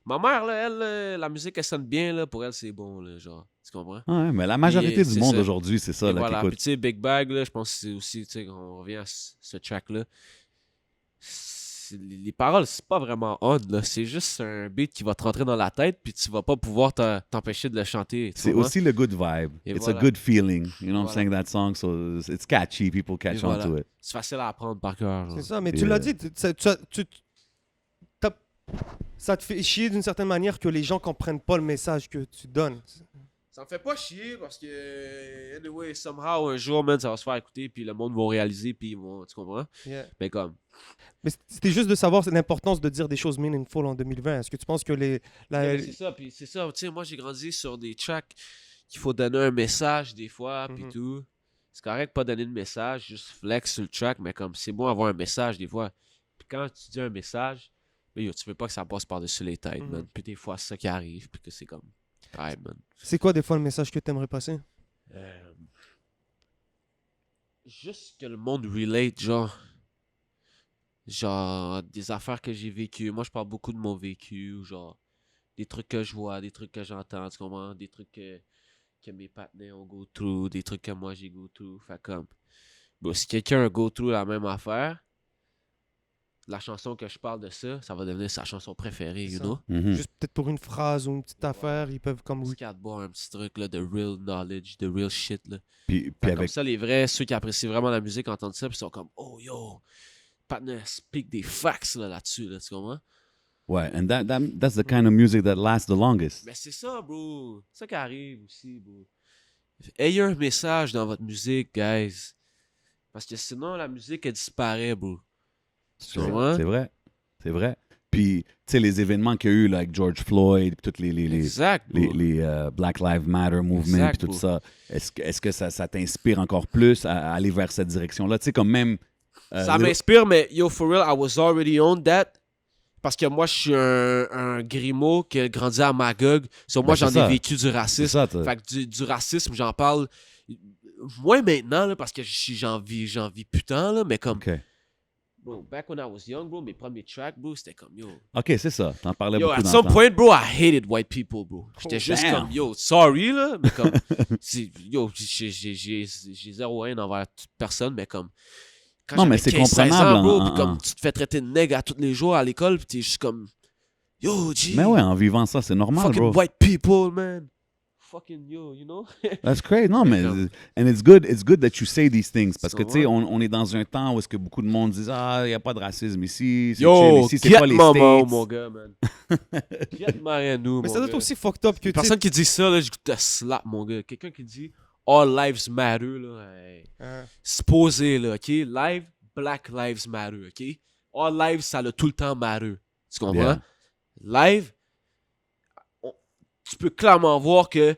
Ma mère, là, elle, la musique, elle sonne bien, là. Pour elle, c'est bon, là, genre. Tu comprends? Ouais, mais la majorité Puis, du c'est monde ça. aujourd'hui, c'est ça Et là, voilà. qui Puis, écoute. tu sais, Big Bag, là, je pense que c'est aussi, tu sais, on revient à ce track-là. Les paroles, c'est pas vraiment on, là. C'est juste un beat qui va te rentrer dans la tête, puis tu vas pas pouvoir t'empêcher de le chanter. Tu C'est comprends? aussi le good vibe. Et It's voilà. a good feeling. You know what I'm Voilà. saying? That song, so it's catchy. People catch Et on voilà. to it. C'est facile à apprendre par cœur. C'est genre. ça, mais Et, tu l'as dit, ça te fait chier d'une certaine manière que les gens comprennent pas le message que tu donnes. Ça me fait pas chier parce que, anyway, somehow, un jour, man, ça va se faire écouter, puis le monde va réaliser, puis ils vont, tu comprends? Yeah. Mais comme, Mais c'était juste de savoir l'importance de dire des choses meaningful en 2020. Est-ce que tu penses que c'est ça, puis c'est ça, tu sais, moi, j'ai grandi sur des tracks qu'il faut donner un message des fois, puis Mhm. tout. C'est correct pas donner de message, juste flex sur le track, mais comme, c'est bon avoir un message des fois. Puis quand tu dis un message, mais yo, tu veux pas que ça passe par-dessus les têtes, Mhm. man. Puis des fois, c'est ça qui arrive, puis que c'est comme, ouais, man. c'est quoi des fois le message que tu aimerais passer? Juste que le monde relate, genre des affaires que j'ai vécues. Moi, je parle beaucoup de mon vécu, ou genre des trucs que je vois, des trucs que j'entends, tu comprends? Des trucs que mes partenaires ont go through, des trucs que moi j'ai go through. Fait comme, bon, si quelqu'un a go through la même affaire, la chanson que je parle de ça, ça va devenir sa chanson préférée, you Ça. know? Mhm. Juste peut-être pour une phrase ou une petite Ouais. affaire, ils peuvent comme... Petit de boire un petit truc là, de real knowledge, de real shit, là. Puis Fait comme avec ça, les vrais, ceux qui apprécient vraiment la musique entendent ça, puis ils sont comme, oh yo, partner speak des facts là-dessus, là, tu comprends? ouais, and that's the kind of music that lasts the longest. Mais c'est ça, bro. C'est ça qui arrive aussi, bro. Ayez un message dans votre musique, guys. Parce que sinon, la musique, elle disparaît, bro. C'est Ouais. c'est vrai. C'est vrai. Puis, tu sais, les événements qu'il y a eu, là, avec George Floyd, puis toutes les Exact, bro. Black Lives Matter movement, Exact, puis tout bro. ça, est-ce que ça t'inspire encore plus à aller vers cette direction-là? Tu sais, comme même... Ça Little- m'inspire, mais yo, for real, I was already on that. Parce que moi, je suis un grimaud qui a grandi à Magog. So, moi, Ben, c'est j'en ça. ai vécu du C'est racisme. ça, Fait que du racisme, j'en parle moins maintenant, là, parce que j'en vis putain, là, mais comme, OK. bro, back when I was young, bro, mes premiers tracks, bro, c'était comme, yo. OK, c'est ça. T'en parlais Yo, beaucoup at dans some le temps. point, bro, I hated white people, bro. J'étais Oh, juste damn. comme, yo, sorry, là, mais comme, yo, j'ai zéro haine envers toute personne, mais comme, quand Non, mais j'avais c'est 15-16 comprenable ans, bro, en- puis comme en- tu te fais traiter de nègre à tous les jours à l'école, puis t'es juste comme, yo, G, Mais ouais, en vivant ça, c'est normal, fucking bro. white people, man. Fucking yo, you know? That's great. Non, mais... comme- And it's good that you say these things. Parce que, Tu tu sais, comprends? on est dans un temps où est-ce que beaucoup de monde disent « Ah, il n'y a pas de racisme ici. C'est chill Yo, ici. C'est get pas les maman, States. mon gars, man. Get Mariano, Mais mon ça doit être gars. aussi fucked up que... tu sais, Personne qui dit ça, là, je te slap, mon gars. Quelqu'un qui dit All lives matter, là, hey. hein, C'est posé, là, OK? Live, Black Lives Matter, OK? All lives, ça a tout le temps matter. Tu comprends? Yeah. Live, tu peux clairement voir que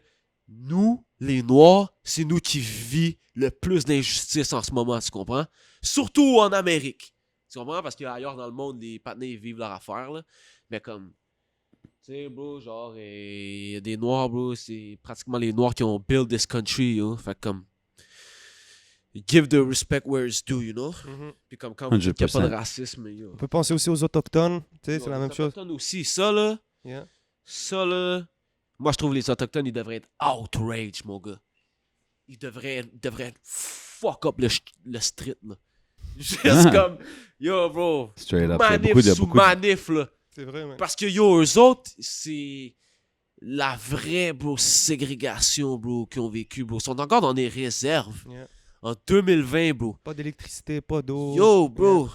nous, les Noirs, c'est nous qui vivons le plus d'injustice en ce moment, tu comprends? Surtout en Amérique. Tu comprends? Parce qu'ailleurs dans le monde, les partenaires vivent leur affaire, là. Mais comme, tu sais, bro, genre, il y a des Noirs, bro, c'est pratiquement les Noirs qui ont build this country, yo. Fait que comme, give the respect where it's due, you know? mhm. Puis comme quand vous dites qu'il n'y a pas de 100%. racisme, yo. On peut penser aussi aux Autochtones. Tu sais, c'est Yo, la les même chose. Autochtones aussi, ça, là, Yeah. ça, là, moi, je trouve les Autochtones, ils devraient être outrage, mon gars. Ils devraient fuck up le street, là. Juste comme, yo, bro, Straight up. manif Il y a sous beaucoup de... manif, là. C'est vrai, man. Parce que, yo, eux autres, c'est la vraie, bro, ségrégation, bro, qu'ils ont vécu, bro. Ils sont encore dans des réserves. Yeah. En 2020, bro. Pas d'électricité, pas d'eau. Yo, bro.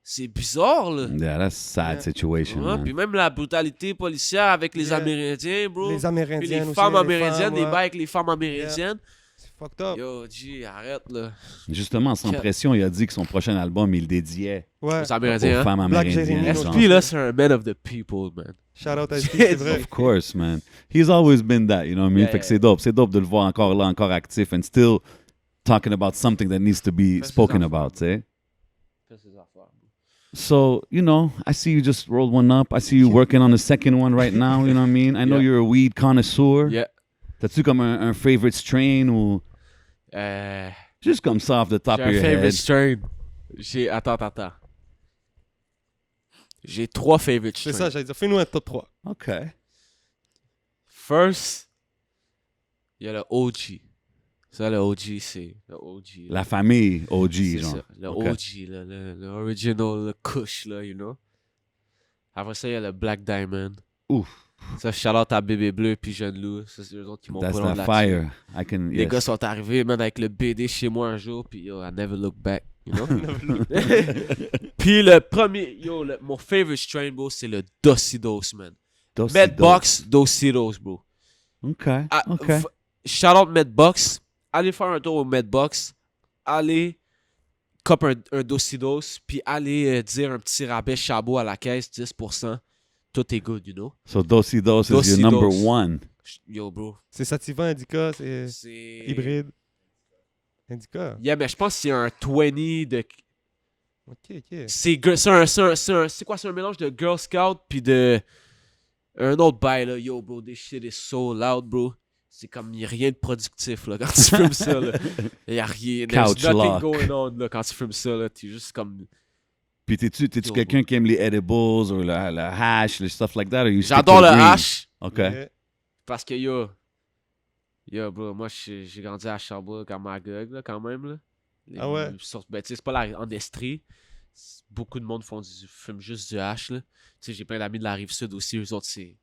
C'est bizarre, là. Yeah, that's a sad Yeah. situation, Ouais, man. puis même la brutalité policière avec les Yeah. Amérindiens, bro. Les Puis Amérindiennes les aussi. femmes les amérindiennes, femmes, les ouais. bails avec les femmes amérindiennes. C'est fucked up. Yo, G, arrête, là. Justement, Sans Quel- Pression, il a dit que son prochain album, il le dédiait Ouais. Les Amérindiens, aux hein. femmes Black amérindiennes. Jeremy, genre. SP, là, c'est un man of the people, man. Shout out à SP, c'est vrai. Of course, man. He's always been that, you know what I mean? Yeah, Fait que yeah. c'est dope de le voir encore là, encore actif, and still talking about something that needs to be Fais ses spoken affaires. about, tu sais? Fais ses affaires, bro. So, you know, I see you just rolled one up. I see you working on the second one right now, you know what I mean? I know Yeah. you're a weed connoisseur. Yeah. T'as-tu comme un favorite strain ou juste comme ça off the top J'ai of un your favorite head? strain. Attends. J'ai 3 favorite C'est strains. ça, j'allais dire. Fais-nous un top 3. OK. First, il y a le OG. Ça, le OG, c'est le OG. La famille OG, C'est genre. ça, le OK. OG, le original, le Kush, là, you know. Après ça, il y a le Black Diamond. Ouf. Ça, shout-out à Bébé Bleu puis Jeune Loup. Ça, c'est eux autres qui m'ont That's pris on that là-dessus. fire. I can, Les yes. gars sont arrivés, man, avec le BD chez moi un jour, puis yo, I never look back, you know. Puis le premier, yo, mon favorite strain, bro, c'est le Dosidos, man. Dosey Medbox Dosidos, bro. OK. Ah, OK. Shout out Medbox. Allez faire un tour au Medbox. Allez cop un Dosidos, puis allez dire un petit rabais Chabot à la caisse, 10%. Tout est good, you know. So Dosey is your Dosey number Dos. one. Yo, bro. C'est Sativa, Indica, c'est C'est... hybride. Indica. Yeah, mais je pense que c'est un 20 de... Ok, ok. C'est quoi? C'est un mélange de Girl Scout puis de... Un autre bail, là. Yo, bro, this shit is so loud, bro. C'est comme, y a rien de productif, là, quand tu fumes ça, là. Y a rien. There's Couch nothing lock. going on, là, quand tu fumes ça, là. T'es juste comme... Puis t'es-tu Yo, quelqu'un qui aime les edibles ou le hash, les stuff like that? Or you stick J'adore to le green? hash OK. Yeah. parce que, yo, bro, moi, j'ai grandi à Sherbrooke, à Magog, là, quand même, là. Ah ouais? Ben, tu sais, c'est pas en Estrie. Beaucoup de monde fument juste du hash, là. Tu sais, j'ai plein d'amis de la Rive-Sud aussi, eux autres, c'est...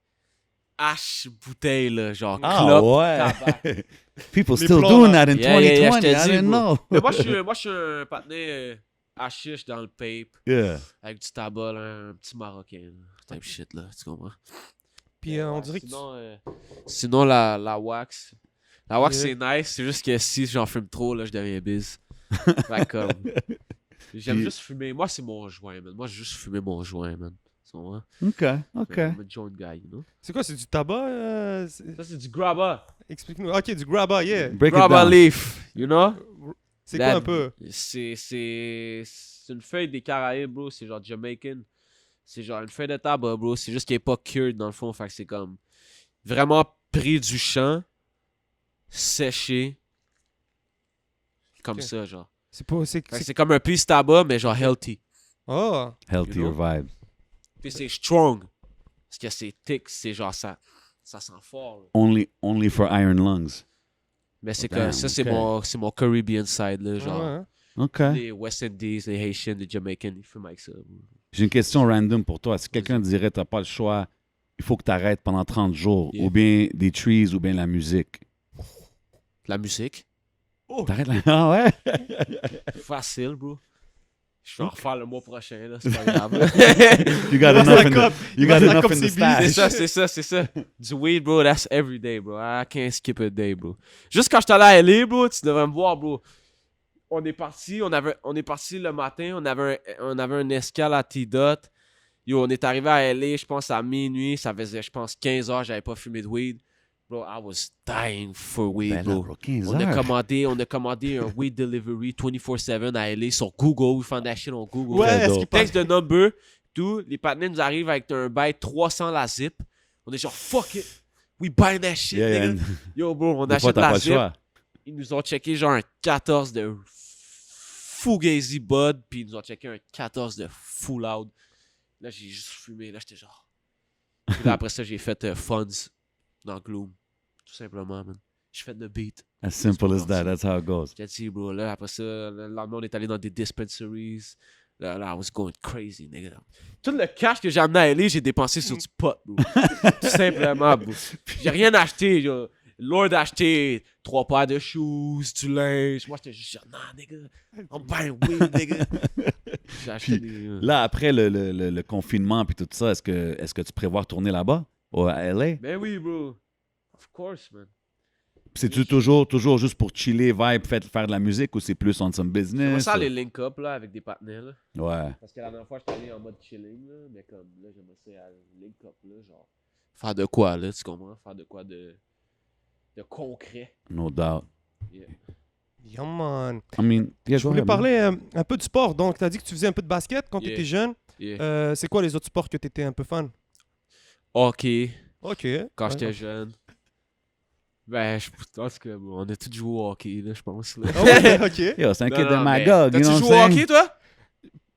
Hash bouteille, là, genre Ah clope, ouais. tabac. People Les still plombs, doing là. that in Yeah, yeah, yeah, 2020. je te I dis, didn't bro. know. Mais moi, je suis un patiné hashish dans le pape, Yeah. avec du tabac, là, un petit marocain, là, type shit, là, tu comprends? Puis on dirait que tu... Sinon, la wax. La wax, Yeah. c'est nice, c'est juste que si j'en fume trop, là, je deviens biz. Fait comme... J'aime Puis- juste fumer. Moi, c'est mon joint, man. Moi, j'ai juste fumé mon joint, man. Tu comprends? OK. OK. I'm a joint guy, you know? C'est quoi, c'est du tabac? Ça, c'est du grabba. Explique-nous. Ok, du grabba, yeah. Break it Grabba down. leaf, you know? C'est quoi un peu? C'est une feuille des Caraïbes, bro. C'est genre Jamaican. C'est genre une feuille de tabac, bro. C'est juste qu'elle est pas cured, dans le fond. Fait que c'est comme vraiment pris du champ, séché, comme Ok. ça, genre. C'est pas... Fait que c'est comme un piece tabac, mais genre healthy. Oh! Healthier You vibe. Puis c'est strong. Parce que c'est thick, c'est genre ça sent fort. Là. Only for iron lungs. Mais c'est Damn, que ça, ok. c'est mon Caribbean side, là. Ah Genre, ouais, hein? OK. les West Indies, les Haitians, les Jamaicans, ils fument avec ça. J'ai une question random pour toi. Si quelqu'un dirait t'as pas le choix, il faut que tu arrêtes pendant 30 jours, Yeah. ou bien des trees, ou bien la musique. La musique, T'arrêtes la... Ah ouais? facile, bro. Je vais en refaire le mois prochain, là. C'est pas grave. You got Passe enough la in cope. the, you got Passe la enough cope in the CB. stash. c'est ça. Du weed, bro, that's every day, bro. I can't skip a day, bro. Juste quand j'étais allé à LA, bro, tu devrais me voir, bro. On est parti le matin, on avait un escale à T-Dot. Yo, on est arrivé à LA, je pense, à minuit. Ça faisait, je pense, 15 heures, j'avais pas fumé de weed. Bro, I was dying for weed, Ben là, bro. bro, 15 On a heures. commandé un weed delivery 24/7 à LA sur Google. We found that shit on Google. Ouais, est-ce qu'il Texte de number, tout. Les partenaires nous arrivent avec un bail 300 la zip. On est genre, fuck it. We buy that shit, Yeah, yeah. nigga. Yo, bro, on Des fois, achète t'as la pas le zip. choix. Ils nous ont checké genre un 14 de Fugazi Bud, puis ils nous ont checké un 14 de Full Out. Là, j'ai juste fumé. Là, j'étais genre... Puis là, après ça, j'ai fait Funds dans Gloom. Tout simplement, man. J'ai fait le beat. As simple as that. That's how it goes. J'ai dit, bro, là, après ça, le lendemain, on est allé dans des dispensaries. Là, I was going crazy, nigga. Tout le cash que j'ai amené à LA, j'ai dépensé sur du pot, bro. Tout simplement, bro. J'ai rien acheté, genre. Lord a acheté 3 paires de shoes, du linge. Moi, j'étais juste genre, nah, nigga, I'm buying weed, nigga. J'ai acheté Puis, des... Là, après le confinement puis tout ça, est-ce que tu prévois retourner là-bas, à LA? Ben oui, bro. Of course, man. C'est-tu toujours juste pour chiller, vibe, faire de la musique, ou c'est plus on some J'aimerais business? ça ou- les link-up, là, avec des partenaires, là. Ouais. Parce que la dernière fois, j'étais allé en mode chilling, là. Mais comme, là, j'aimerais ça link-up, là, genre... Faire de quoi, là, tu comprends? Faire de quoi de concret. No doubt. Yeah. Yeah, man. I mean, yeah, Je go voulais ahead, man. parler un peu du sport. Donc, tu as dit que tu faisais un peu de basket quand tu Yeah. étais jeune. Yeah. C'est quoi les autres sports que tu étais un peu fan? Hockey, Ok. quand Ouais. j'étais jeune. Ben, je pense que bon, on a tous joué au hockey, là, je pense. Là. Ah ouais, ok. Yo, c'est un Non, kid de non, mais Magog, you t'as-tu know what joué au I'm saying? hockey, toi?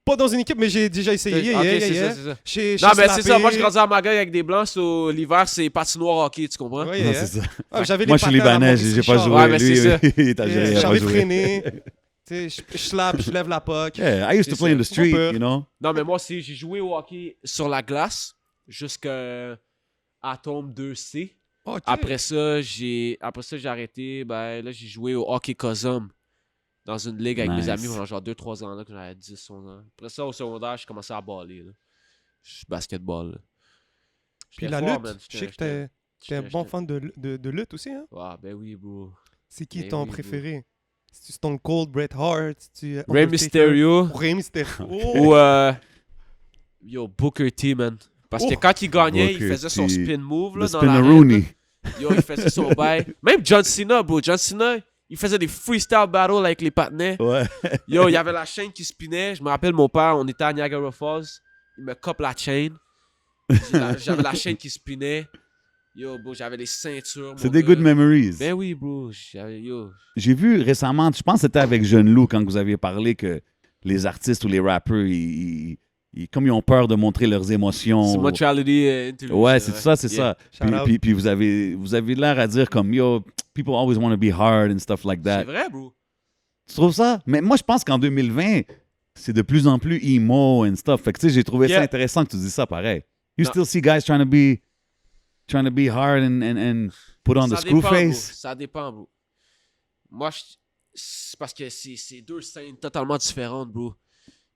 Pas dans une équipe, mais j'ai déjà essayé. Ok, c'est ça, c'est ça. J'ai Non, mais c'est slappé. ça. Moi, je grandis à Magaille avec des blancs. L'hiver, c'est patinoire hockey, tu comprends? Ouais, Non, yeah. c'est ça. J'avais Moi, les je suis patins à libanais, Maurice j'ai pas Richard. joué. Ouais, mais Lui, c'est ça. il t'a géré, il a pas J'avais joué. freiné. Tu sais, je slappe, je lève la puck. Yeah, I used to C'est play in the ça. street, Pas peur. you know? Non, mais moi aussi, j'ai joué au hockey sur la glace jusqu'à Atom 2C. Ok. Après ça, j'ai arrêté. Ben, là, j'ai joué au hockey Cosum dans une ligue avec mes Nice. amis pendant genre 2-3 ans, là, quand j'avais 10, 11 ans. Après ça, au secondaire, j'ai commencé à baller. Là. Je suis basketball. Là. Puis J'étais la fort, lutte, man. je sais que t'es un bon fan de lutte aussi, hein? Ah, ben oui, bro. C'est qui Ben ton oui, préféré? C'est-tu Stone Cold, Bret Hart? Rey Undertaker? Mysterio Rey Mysterio. ou yo, Booker T, man. Parce que Oh. quand il gagnait, il Booker faisait son T. spin move là, Le dans la Spinneroonie. Yo, il faisait son bail. Même John Cena, bro. John Cena, il faisait des freestyle battles avec les partenaires. Ouais. Yo, il y avait la chaîne qui spinait. Je me rappelle, mon père, on était à Niagara Falls. Il me coupe la chaîne. J'avais la chaîne qui spinait. Yo, bro, j'avais les ceintures. C'est mon des gars. good memories. Ben oui, bro. Yo. J'ai vu récemment, je pense que c'était avec Jeune Loup quand vous aviez parlé que les artistes ou les rappeurs, comme ils ont peur de montrer leurs émotions. C'est Mutuality Intelligence. Ouais, c'est ça, c'est Yeah. ça. Shout out. Puis vous avez l'air à dire comme, yo, people always want to be hard and stuff like C'est that. vrai, bro. Tu trouves ça? Mais moi, je pense qu'en 2020, c'est de plus en plus emo and stuff. Fait que tu sais, j'ai trouvé ça Yeah. intéressant que tu dis ça pareil. You Non. still see guys trying to be hard and put on the Ça screw dépend, bro. face? Ça dépend, bro. Moi, c'est parce que c'est deux scènes totalement différentes, bro.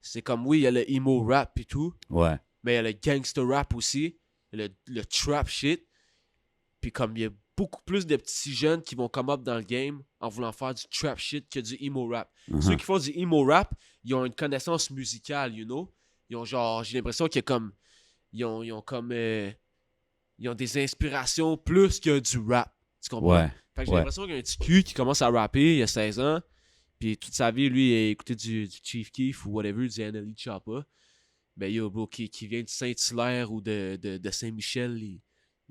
C'est comme, oui, il y a le emo rap et tout, Ouais. mais il y a le gangster rap aussi, le trap shit. Puis comme il y a beaucoup plus de petits jeunes qui vont come up dans le game en voulant faire du trap shit que du emo rap. Ceux qui font du emo rap, ils ont une connaissance musicale, you know. Ils ont genre, j'ai l'impression qu'il y a comme, ils ont des inspirations plus que du rap. Tu comprends? Ouais. Fait que j'ai Ouais. l'impression qu'il y a un petit cul qui commence à rapper il y a 16 ans. Puis toute sa vie, lui, il a écouté du Chief Keef ou whatever, du NLE Choppa. Ben yo, bro, qui vient de Saint-Hilaire ou de Saint-Michel, il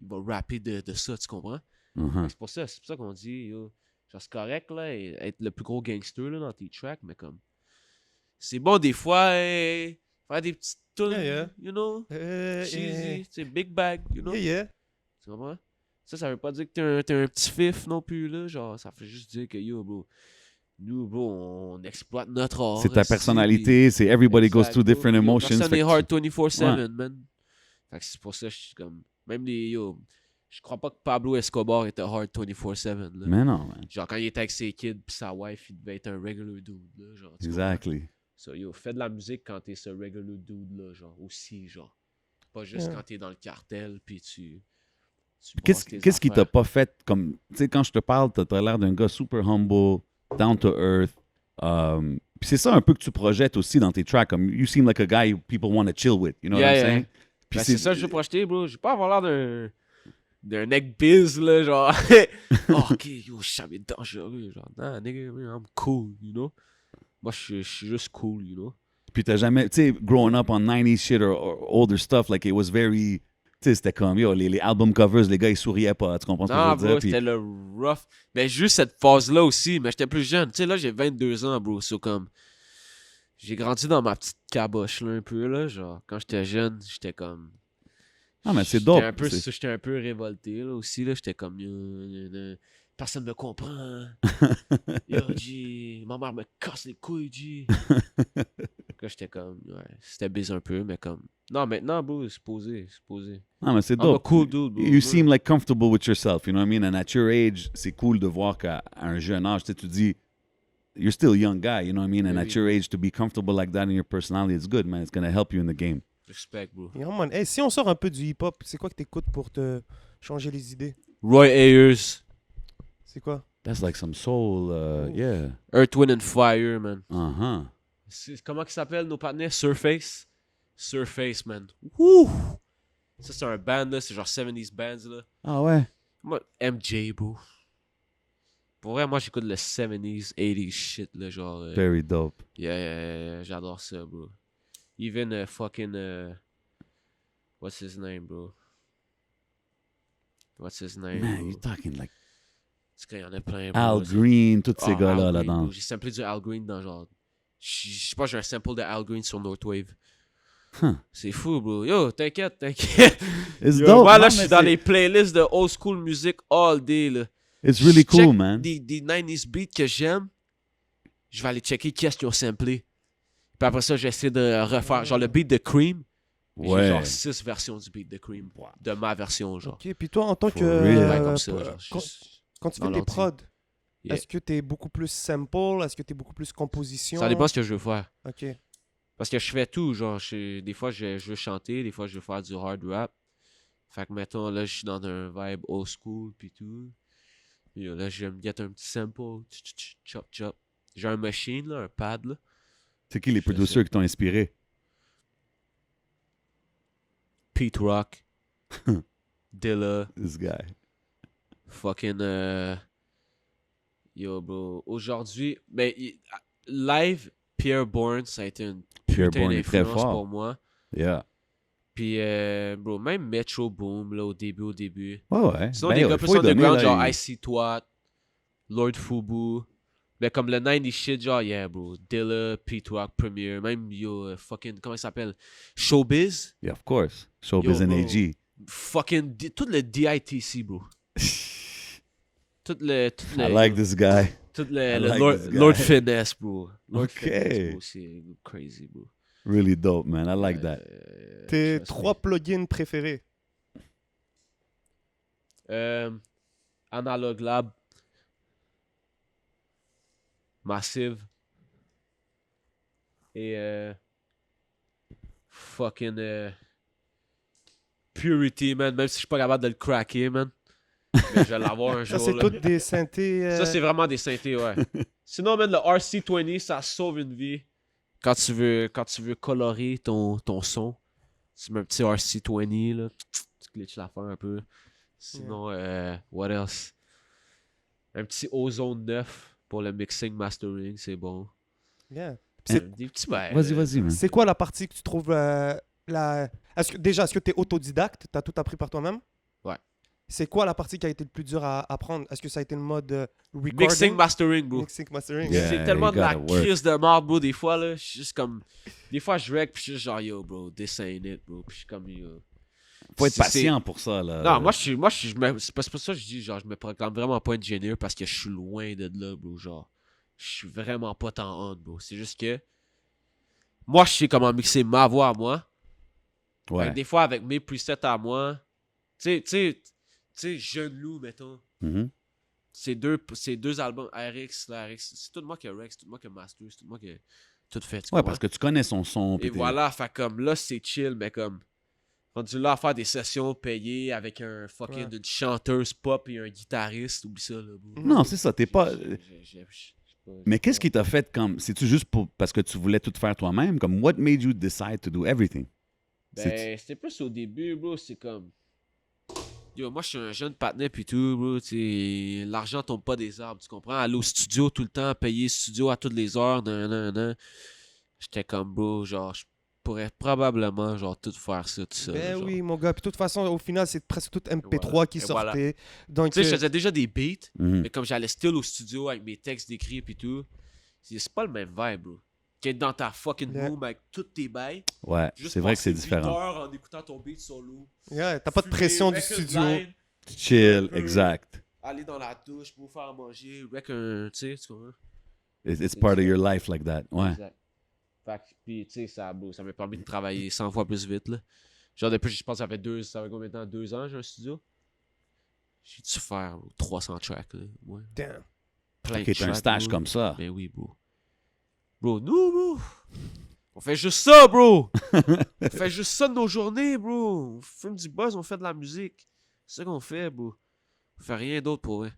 va rapper de ça, tu comprends? Uh-huh. C'est pour ça qu'on dit, yo, genre c'est correct, là, être le plus gros gangster là, dans tes tracks, mais comme, c'est bon des fois, faire des petites tunes, Yeah. you know, cheesy, tu sais, big bag, you know, Yeah. tu comprends? Ça veut pas dire que t'es un petit fif non plus, là, genre, ça fait juste dire que, yo, bro, nous, bro, on exploite notre art. C'est ta esti, personnalité, c'est everybody goes exact, through bro. different Yo, emotions. Personne fait n'est que hard 24/7, man. Fait que c'est pour ça que je suis comme, même les, yo, je crois pas que Pablo Escobar était hard 24/7, là. Mais non, man. Genre, quand il était avec ses kids pis sa wife, il devait être un regular dude, là, genre. tu Exactly. comprends? So, yo, fais de la musique quand t'es ce regular dude, là, genre, aussi, genre. Pas juste Yeah. quand t'es dans le cartel, pis tu Qu'est-ce qui t'a pas fait comme. Tu sais, quand je te parle, t'as l'air d'un gars super humble, down to earth. Puis c'est ça un peu que tu projettes aussi dans tes tracks. Comme, you seem like a guy people want to chill with. You know Yeah, what I'm yeah. saying? Puis Ben, c'est ça que je veux projeter, bro. Je veux pas avoir l'air d'un neck biz, là, genre. Oh, ok, yo, je savais dangereux. Genre, nah, nigga, I'm cool, you know. Moi, je suis juste cool, you know. Puis t'as jamais. Tu sais, growing up on 90s shit or older stuff, like it was very. Tu sais, c'était comme, yo, les album covers, les gars, ils souriaient pas. Tu comprends ce que je Non, veux bro, dire? Puis- c'était le rough. Mais juste cette phase-là aussi, mais j'étais plus jeune. Tu sais, là, j'ai 22 ans, bro. So, comme, j'ai grandi dans ma petite caboche, là, un peu, là. Genre, quand j'étais jeune, j'étais comme. Ah, mais c'est dope. J'étais un peu révolté, là, aussi, là. J'étais comme, personne me comprend. Yo, G, ma mère me casse les couilles, G. Là, j'étais comme, ouais, c'était bizarre un peu, mais comme. Non, maintenant, bro, c'est posé. Ah, mais c'est I'm a dope. cool dude, bro. You seem like comfortable with yourself, you know what I mean? And at your age, c'est cool de voir qu'à un jeune âge, tu sais, tu dis, you're still a young guy, you know what I mean? And Oui. at your age, to be comfortable like that in your personality, it's good, man. It's going to help you in the game. Respect, bro. Yeah, man. Hey, si on sort un peu du hip-hop, c'est quoi que t'écoutes pour te changer les idées? Roy Ayers, C'est quoi? That's like some soul, yeah. Earth, Wind and Fire, man. Uh-huh. Comment ils s'appellent nos partenaires? Surface? Surface, man. Wouh! Ça, c'est un band, là. C'est genre 70s bands, là. Ah ouais? Moi, MJ, bro. Pour vrai, moi, j'écoute le 70s, 80s shit, là. Genre. Very dope. Yeah, j'adore ça, bro. Even fucking. What's his name, bro? What's his name? Man, bro? you're talking like Parce qu'il y en a plein, bro. Al Green, tous ces Ah, gars-là Al Green, là-dedans. bro. J'ai samplé du Al Green dans genre Je sais pas, j'ai un sample de Al Green sur Northwave. Huh. C'est fou, bro. Yo, t'inquiète. It's Yo, dope. moi, là, Non, je mais suis dans c'est- les playlists de old school music all day, là. It's really Je check cool, man. Des 90s beats que j'aime, je vais aller checker qui est-ce qui ont samplé. Puis après ça, j'essaie de refaire. Genre, le beat de Cream, j'ai Ouais. genre 6 versions du beat de Cream. De ma version, genre. Ok, puis toi, en tant For que. real. Ouais, comme ça, genre. Quand tu dans fais tes l'ordi. prods, Yeah. est-ce que t'es beaucoup plus sample? Est-ce que t'es beaucoup plus composition? Ça dépend de ce que je veux faire. Ok. Parce que je fais tout, genre, des fois, je veux chanter, des fois, je veux faire du hard rap. Fait que, mettons, là, je suis dans un vibe old school, pis tout. Puis là, je vais me get un petit sample, chop, chop. J'ai un machine, là, un pad, là. C'est qui les Je fais producers qui t'ont inspiré? Pete Rock, Dilla, This guy. fucking... Yo, bro, aujourd'hui... Mais live, Pierre Bourne, ça a été une Pierre putain Bourne est très d'influence fort. pour moi. Yeah. Puis, bro, même Metro Boom, là, au début. Ouais, ouais. Sinon, Ben, des yo, gars faut plus lui donner, underground, là, genre il- Icy Twat, Lord Fubu. Mais comme le 90 shit, genre, yeah, bro. Dilla, Pete Rock, Premier, même, yo, fucking, comment il s'appelle? Showbiz? Yeah, of course. Showbiz Yo, and bro. AG. Fucking, tout le DITC, bro. Tout le, I like this guy. tout I le like Lord, this guy. Lord Finesse, bro. Lord Okay. Finesse, bro, c'est crazy, bro. Really dope, man. I like that. Tes trust 3 plugins préférés? me. Analog Lab. Massive. Et fucking Purity, man. Même si je suis pas capable de le cracker, man. Mais je vais l'avoir un Ça, jour. c'est là. toutes des synthés. Ça, c'est vraiment des synthés, ouais. Sinon, man, le RC20, ça sauve une vie. Quand tu veux colorer ton son, tu mets un petit RC20, là. Tu glitches l'affaire un peu. Sinon, what else? Un petit Ozone 9 pour le mixing mastering, c'est bon. Yeah. Des petits bails. Vas-y, man. C'est quoi la partie que tu trouves la... Est-ce que tu es autodidacte? Tu as tout appris par toi-même? Ouais. C'est quoi la partie qui a été le plus dur à apprendre? Est-ce que ça a été le mode recording? Mixing mastering, bro. Mixing, mastering. Yeah. C'est tellement you de la gotta work. crise de merde, bro, des fois, là. Je suis juste comme... Des fois, je rec, puis je suis juste genre, yo, bro, this ain't it, bro. Puis je suis comme, yo... Faut être C'est- patient pour ça, là. Non, c'est pour ça que je dis, genre, je me proclame vraiment pas ingénieur parce que je suis loin de là, bro. Genre, je suis vraiment pas tant honte, bro. C'est juste que... Moi, je sais comment mixer ma voix à moi. Fait Ouais. que des fois, avec mes presets à moi... Tu sais, Jeune Loup, mettons. Mhm. Ces deux albums, RX, la RX, c'est tout moi qui a Rex, c'est tout moi qui a Master, c'est tout moi qui a tout fait. tu Ouais, comprends? parce que tu connais son son. Et puis t'es- voilà, fait comme là, c'est chill, mais comme rendu là à faire des sessions payées avec un fucking Ouais. une chanteuse pop et un guitariste, oublie ça, là. bro. Non, c'est ça, t'es pas... J'ai pas- Mais qu'est-ce qui t'a fait comme... C'est-tu juste parce que tu voulais tout faire toi-même? Comme, what made you decide to do everything? Ben, c'était plus au début, bro, c'est comme... Yo, moi, je suis un jeune partenaire pis tout, bro, tu sais, l'argent tombe pas des arbres, tu comprends? Aller au studio tout le temps, payer studio à toutes les heures, nan. J'étais comme, bro, genre, je pourrais probablement, genre, tout faire ça, tout ça. Ben genre. oui, mon gars. Puis de toute façon, au final, c'est presque tout MP3 Voilà. qui Et voilà. sortait. Donc, Tu sais, je faisais déjà des beats, Mhm. mais comme j'allais still au studio avec mes textes d'écrit pis tout, c'est pas le même vibe, bro. Qu'être dans ta fucking Yeah. room avec toutes tes bails, Ouais, juste c'est vrai que c'est passer 8 différent. heures en écoutant ton beat solo. yeah, t'as pas de fumer, pression du rec une studio. line, Chill, un peu. exact. aller dans la douche pour faire à manger, rec un, tu sais, tu comprends? It's part of your life like that. Ouais. Exact. Fait que, puis, tu sais, ça m'a permis de travailler 100 fois plus vite, là. Genre, depuis, je pense, ça fait combien de temps? 2 ans, j'ai un studio? J'ai dû faire 300 tracks, là. Ouais. Damn. Plein Ok, de t'as un tracks, stage bro. comme ça. Ben oui, bro. Bro, nous, bro, on fait juste ça, bro. On fait juste ça de nos journées, bro. On fume du buzz, on fait de la musique. C'est ça qu'on fait, bro. On fait rien d'autre pour eux.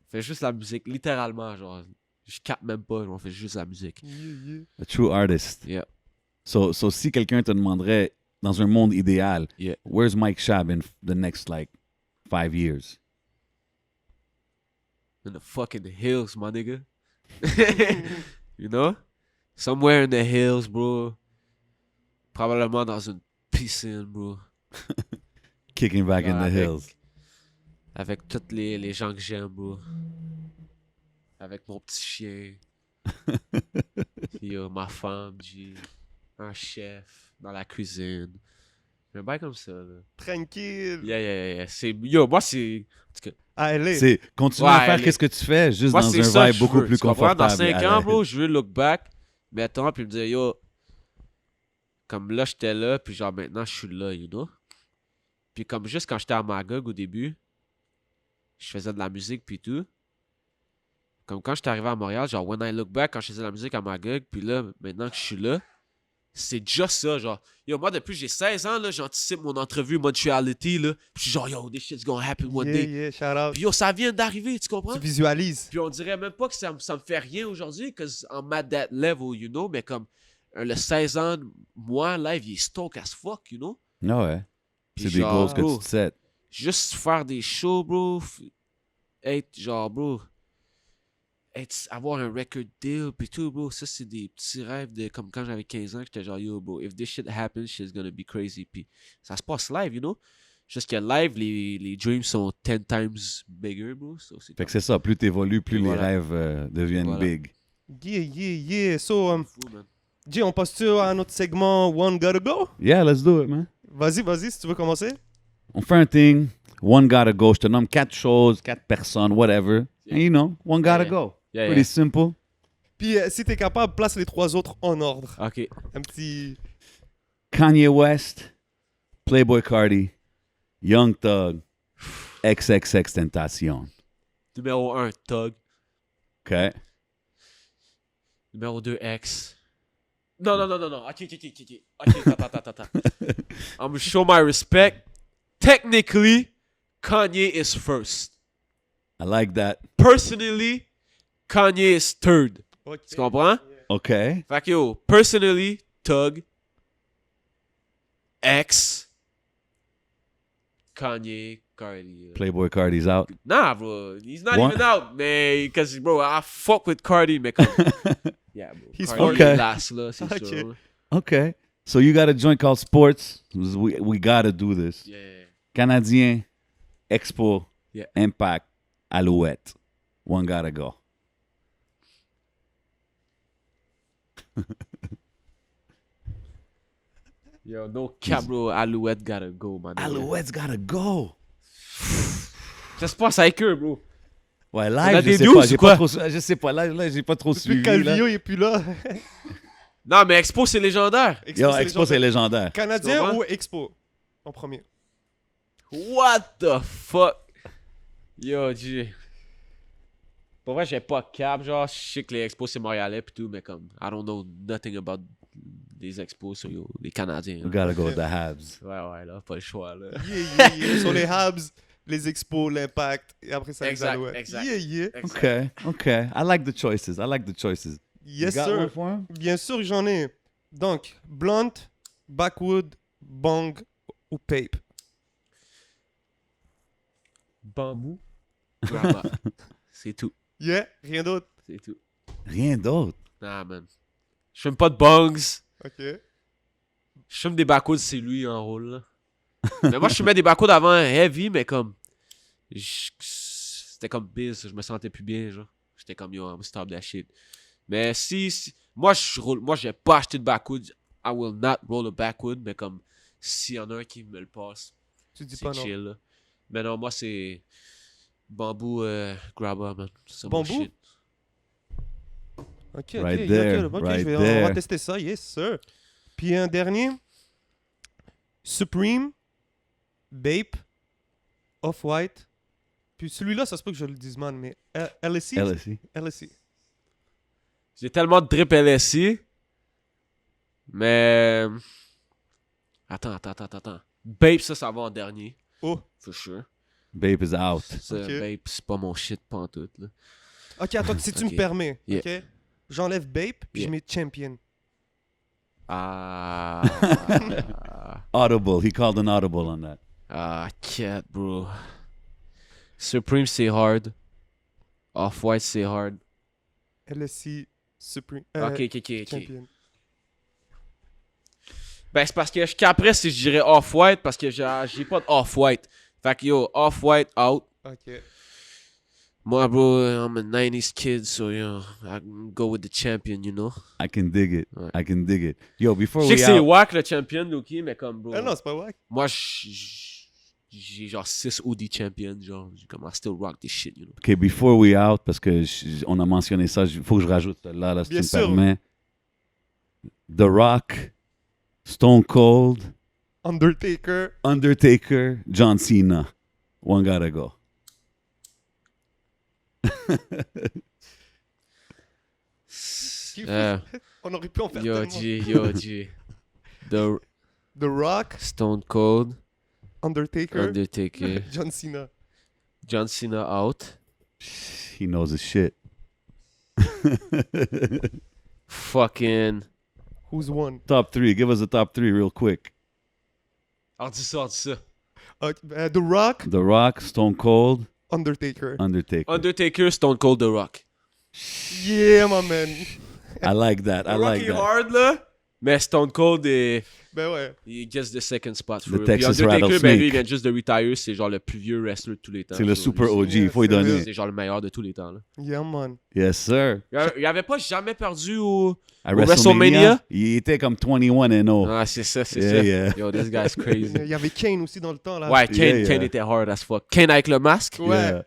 On fait juste la musique, littéralement, genre. Je capte même pas, on fait juste la musique. A true artist. Yeah. So si quelqu'un te demanderait, dans un monde idéal, Yeah. where's Mike Shab in the next, like, 5 years? In the fucking hills, my nigga. You know? Somewhere in the hills, bro. Probablement dans une piscine, bro. Kicking back in the Avec- hills. Avec tous les gens que j'aime, bro. Avec mon petit chien. Yo, ma femme, un chef dans la cuisine. Un bail comme ça, là. Tranquille. Yeah. Yo, moi, c'est... À LA. C'est continuer Ouais, à faire les- qu'est-ce que tu fais, juste Moi, dans c'est un ça que vibe je beaucoup veux, plus tu comprends? confortable. Dans 5 à ans, l'aise. bro, je veux look back, mettons, puis me dire, yo, comme là, j'étais là, puis genre, maintenant, je suis là, you know? Puis comme juste quand j'étais à Magog au début, je faisais de la musique, puis tout. Comme quand j'étais arrivé à Montréal, genre, when I look back, quand je faisais de la musique à Magog, puis là, maintenant que je suis là, c'est déjà ça, genre. Yo, moi, depuis que j'ai 16 ans, là, j'anticipe mon entrevue Montreality, là. Puis je suis genre, yo, this shit's gonna happen one day. Yeah, shout out. Puis yo, ça vient d'arriver, tu comprends? Tu visualises. Puis on dirait même pas que ça me fait rien aujourd'hui, cause I'm at that level, you know, mais comme le 16 ans, moi, live, il est stoke as fuck, you know? Ah ouais. Puis C'est des genre, goals que bro, tu te sets. juste faire des shows, bro, être genre, bro, avoir un record deal, puis tout, bro, ça, c'est des petits rêves de, comme quand j'avais 15 ans, j'étais genre, yo, bro, if this shit happens, shit's gonna be crazy, puis ça se passe live, you know? Juste que live, les dreams sont 10 times bigger, bro, so c'est Fait que c'est ça, plus t'évolues, plus Voilà. les rêves deviennent Voilà. big. Yeah. So, fou, man. Jay, on passe-tu à notre segment One Gotta Go? Yeah, let's do it, man. Vas-y, si tu veux commencer. On fait un thing, one gotta go. Je te nomme 4 choses, 4 personnes, whatever. And you know, one gotta Yeah. go. Yeah, Pretty simple. Puis si t'es capable, place les 3 autres en ordre. Ok. Un petit... Kanye West, Playboy Cardi, Young Thug, XXX Tentacion. Numéro 1, Tug. OK? Numéro 2, X. Non. Ok. Attends. I'm gonna show my respect. Technically, Kanye is first. I like that. Personally, Kanye is third. Ok. Tu comprends? OK? Fait que yo, personally, Tug, X, Kanye, Cardi. Playboy Cardi's out. Nah, bro. He's not What? even out, man. Because, bro, I fuck with Cardi, mais comme... Yeah, bro. He's Cardi okay. est last, là, c'est Okay. sûr. OK. So you got a joint called Sports. We gotta do this. Yeah. Canadien, Expo, Yeah. Impact, Alouette. One gotta go. Yo, no cap, bro. Alouette gotta go, man. Alouette's gotta go. Ça se passe avec eux, bro. Ouais, On a live, des je sais news pas, ou j'ai quoi? pas trop, je sais pas, là j'ai pas trop Depuis suivi. que là. Calvillo il est plus là. Non, mais Expo, c'est légendaire. Yo, Expo, c'est légendaire. Tu Canadien comprends? ou Expo? En premier. What the fuck? Yo, G. Pour vrai, j'ai pas cap. Genre, je sais que les expos, c'est montréalais pis tout, mais comme, I don't know nothing about des expos sur yo, les Canadiens. We Là. gotta go with the Habs. Ouais, là, pas le choix, là. Yeah. Sur les Habs, les Expos, l'Impact, et après ça, Exact, les Alouettes. exact. Yeah. Okay. I like the choices. Yes, you got sir. one for him? Bien sûr que j'en ai. Donc, Blunt, Backwood, Bong ou Pape. Bambou. Grabba. C'est tout. Yeah, rien d'autre. C'est tout. Rien d'autre. Nah, man. Je fume pas de bongs. Ok. Je fume des backwoods, c'est lui en rôle, là. Mais moi, je fumais des backwoods avant heavy, mais comme. C'était comme biz, je me sentais plus bien, genre. J'étais comme yo, I'm stop that shit. Mais si moi, j'ai pas acheté de backwood, I will not roll a backwood, mais comme s'il y en a un qui me le passe, Tu dis c'est pas non. chill, là. Mais non, moi, c'est bambou grabber, man. C'est mon Bambou? shit. Ok, Right ok, there, ok, right on there. va tester ça, yes, sir. Puis un dernier. Supreme, Bape, Off-White. Puis celui-là, ça se peut que je le dise mal, mais LSI? LSI. LSI. J'ai tellement de drip LSI. Mais. Attends. Bape, ça va en dernier. Oh, For sure. Bape is out. Ça, Ok. Bape, c'est pas mon shit pantoute, là. ok, attends, si tu Ok. me permets, Yeah. ok? J'enlève Bape, puis Yeah. je mets Champion. Ah. Audible. He called an audible on that. Cat, bro. Supreme, c'est hard. Off-White, c'est hard. LSI, Supreme. Ok. Champion. Ben, c'est parce que qu'après, si je dirais Off-White, parce que j'ai pas de Off-White. Fait que yo, Off-White out. Ok. Moi, bro, I'm a 90s kid, so, you know, I can go with the champion, you know. I can dig it. Ouais. I can dig it. Yo, before Je sais we que c'est out... wack, le champion, Loki, mais comme, bro. Ah non, c'est pas wack. Moi, j'ai genre 6 OD champions, genre, comme, I still rock this shit, you know. OK, before we out, parce que on a mentionné ça, il faut que je rajoute là si Bien tu sûr. me permets. The Rock, Stone Cold, Undertaker. John Cena. One gotta go. On aurait pu en faire Yo, tellement. G. The Rock, Stone Cold, Undertaker, Undertaker, John Cena. John Cena out. He knows his shit. Fucking. Who's one? Top 3. Give us a top 3 real quick. Dis ça. The Rock, The Rock, Stone Cold, Undertaker. Undertaker, Stone Cold, The Rock. Yeah, my man. I like that. I The like Rock est that. hard, là. Mais Stone Cold, Ben ouais. he gets the second spot. The For Texas Undertaker, ben Rattlesnake. lui, il vient juste de retire. C'est genre le plus vieux wrestler de tous les temps. C'est le So, super lui, OG, il faut y c'est donner. C'est genre le meilleur de tous les temps, là. Yeah, man. Yes, sir. Il avait pas jamais perdu au À WrestleMania? il était comme 21-0. Ah, c'est ça. Yeah. Yo, this guy's crazy. Il y avait Kane aussi dans le temps, là. Ouais, Kane, Yeah. Kane était hard as fuck. Kane avec le masque? Ouais.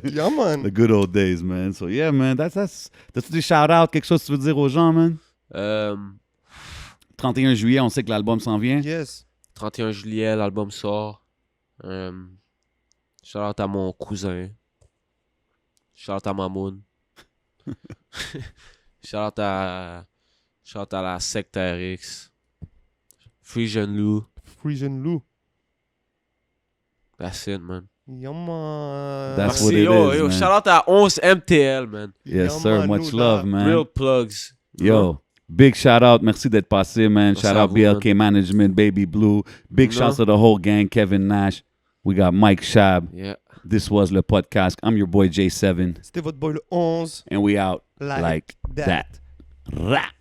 Yeah, man. The good old days, man. So, yeah, man. T'as-tu des shout-out, quelque chose que tu veux dire aux gens, man? 31 juillet, on sait que l'album s'en vient. Yes. 31 juillet, l'album sort. Shout out à mon cousin. Shout out à Mamoun. Shout out à la secte RX. Free Jeune Loup. Free Jeune Loup. That's it, man. Yeah, man. That's Merci, what it yo, is, yo. man. Shout out à 11 MTL, man. Yes, Yeah, sir. man, Much nous, love, là. man. Real plugs. Yo, big shout out. Merci d'être passé, man. Merci Shout à out vous, BLK Management, Baby Blue. Big No. shouts to the whole gang, Kevin Nash. We got Mike Shab. Yeah. This was le podcast. I'm your boy J7. C'était votre boy le 11. And we out Like like that. that. Rap.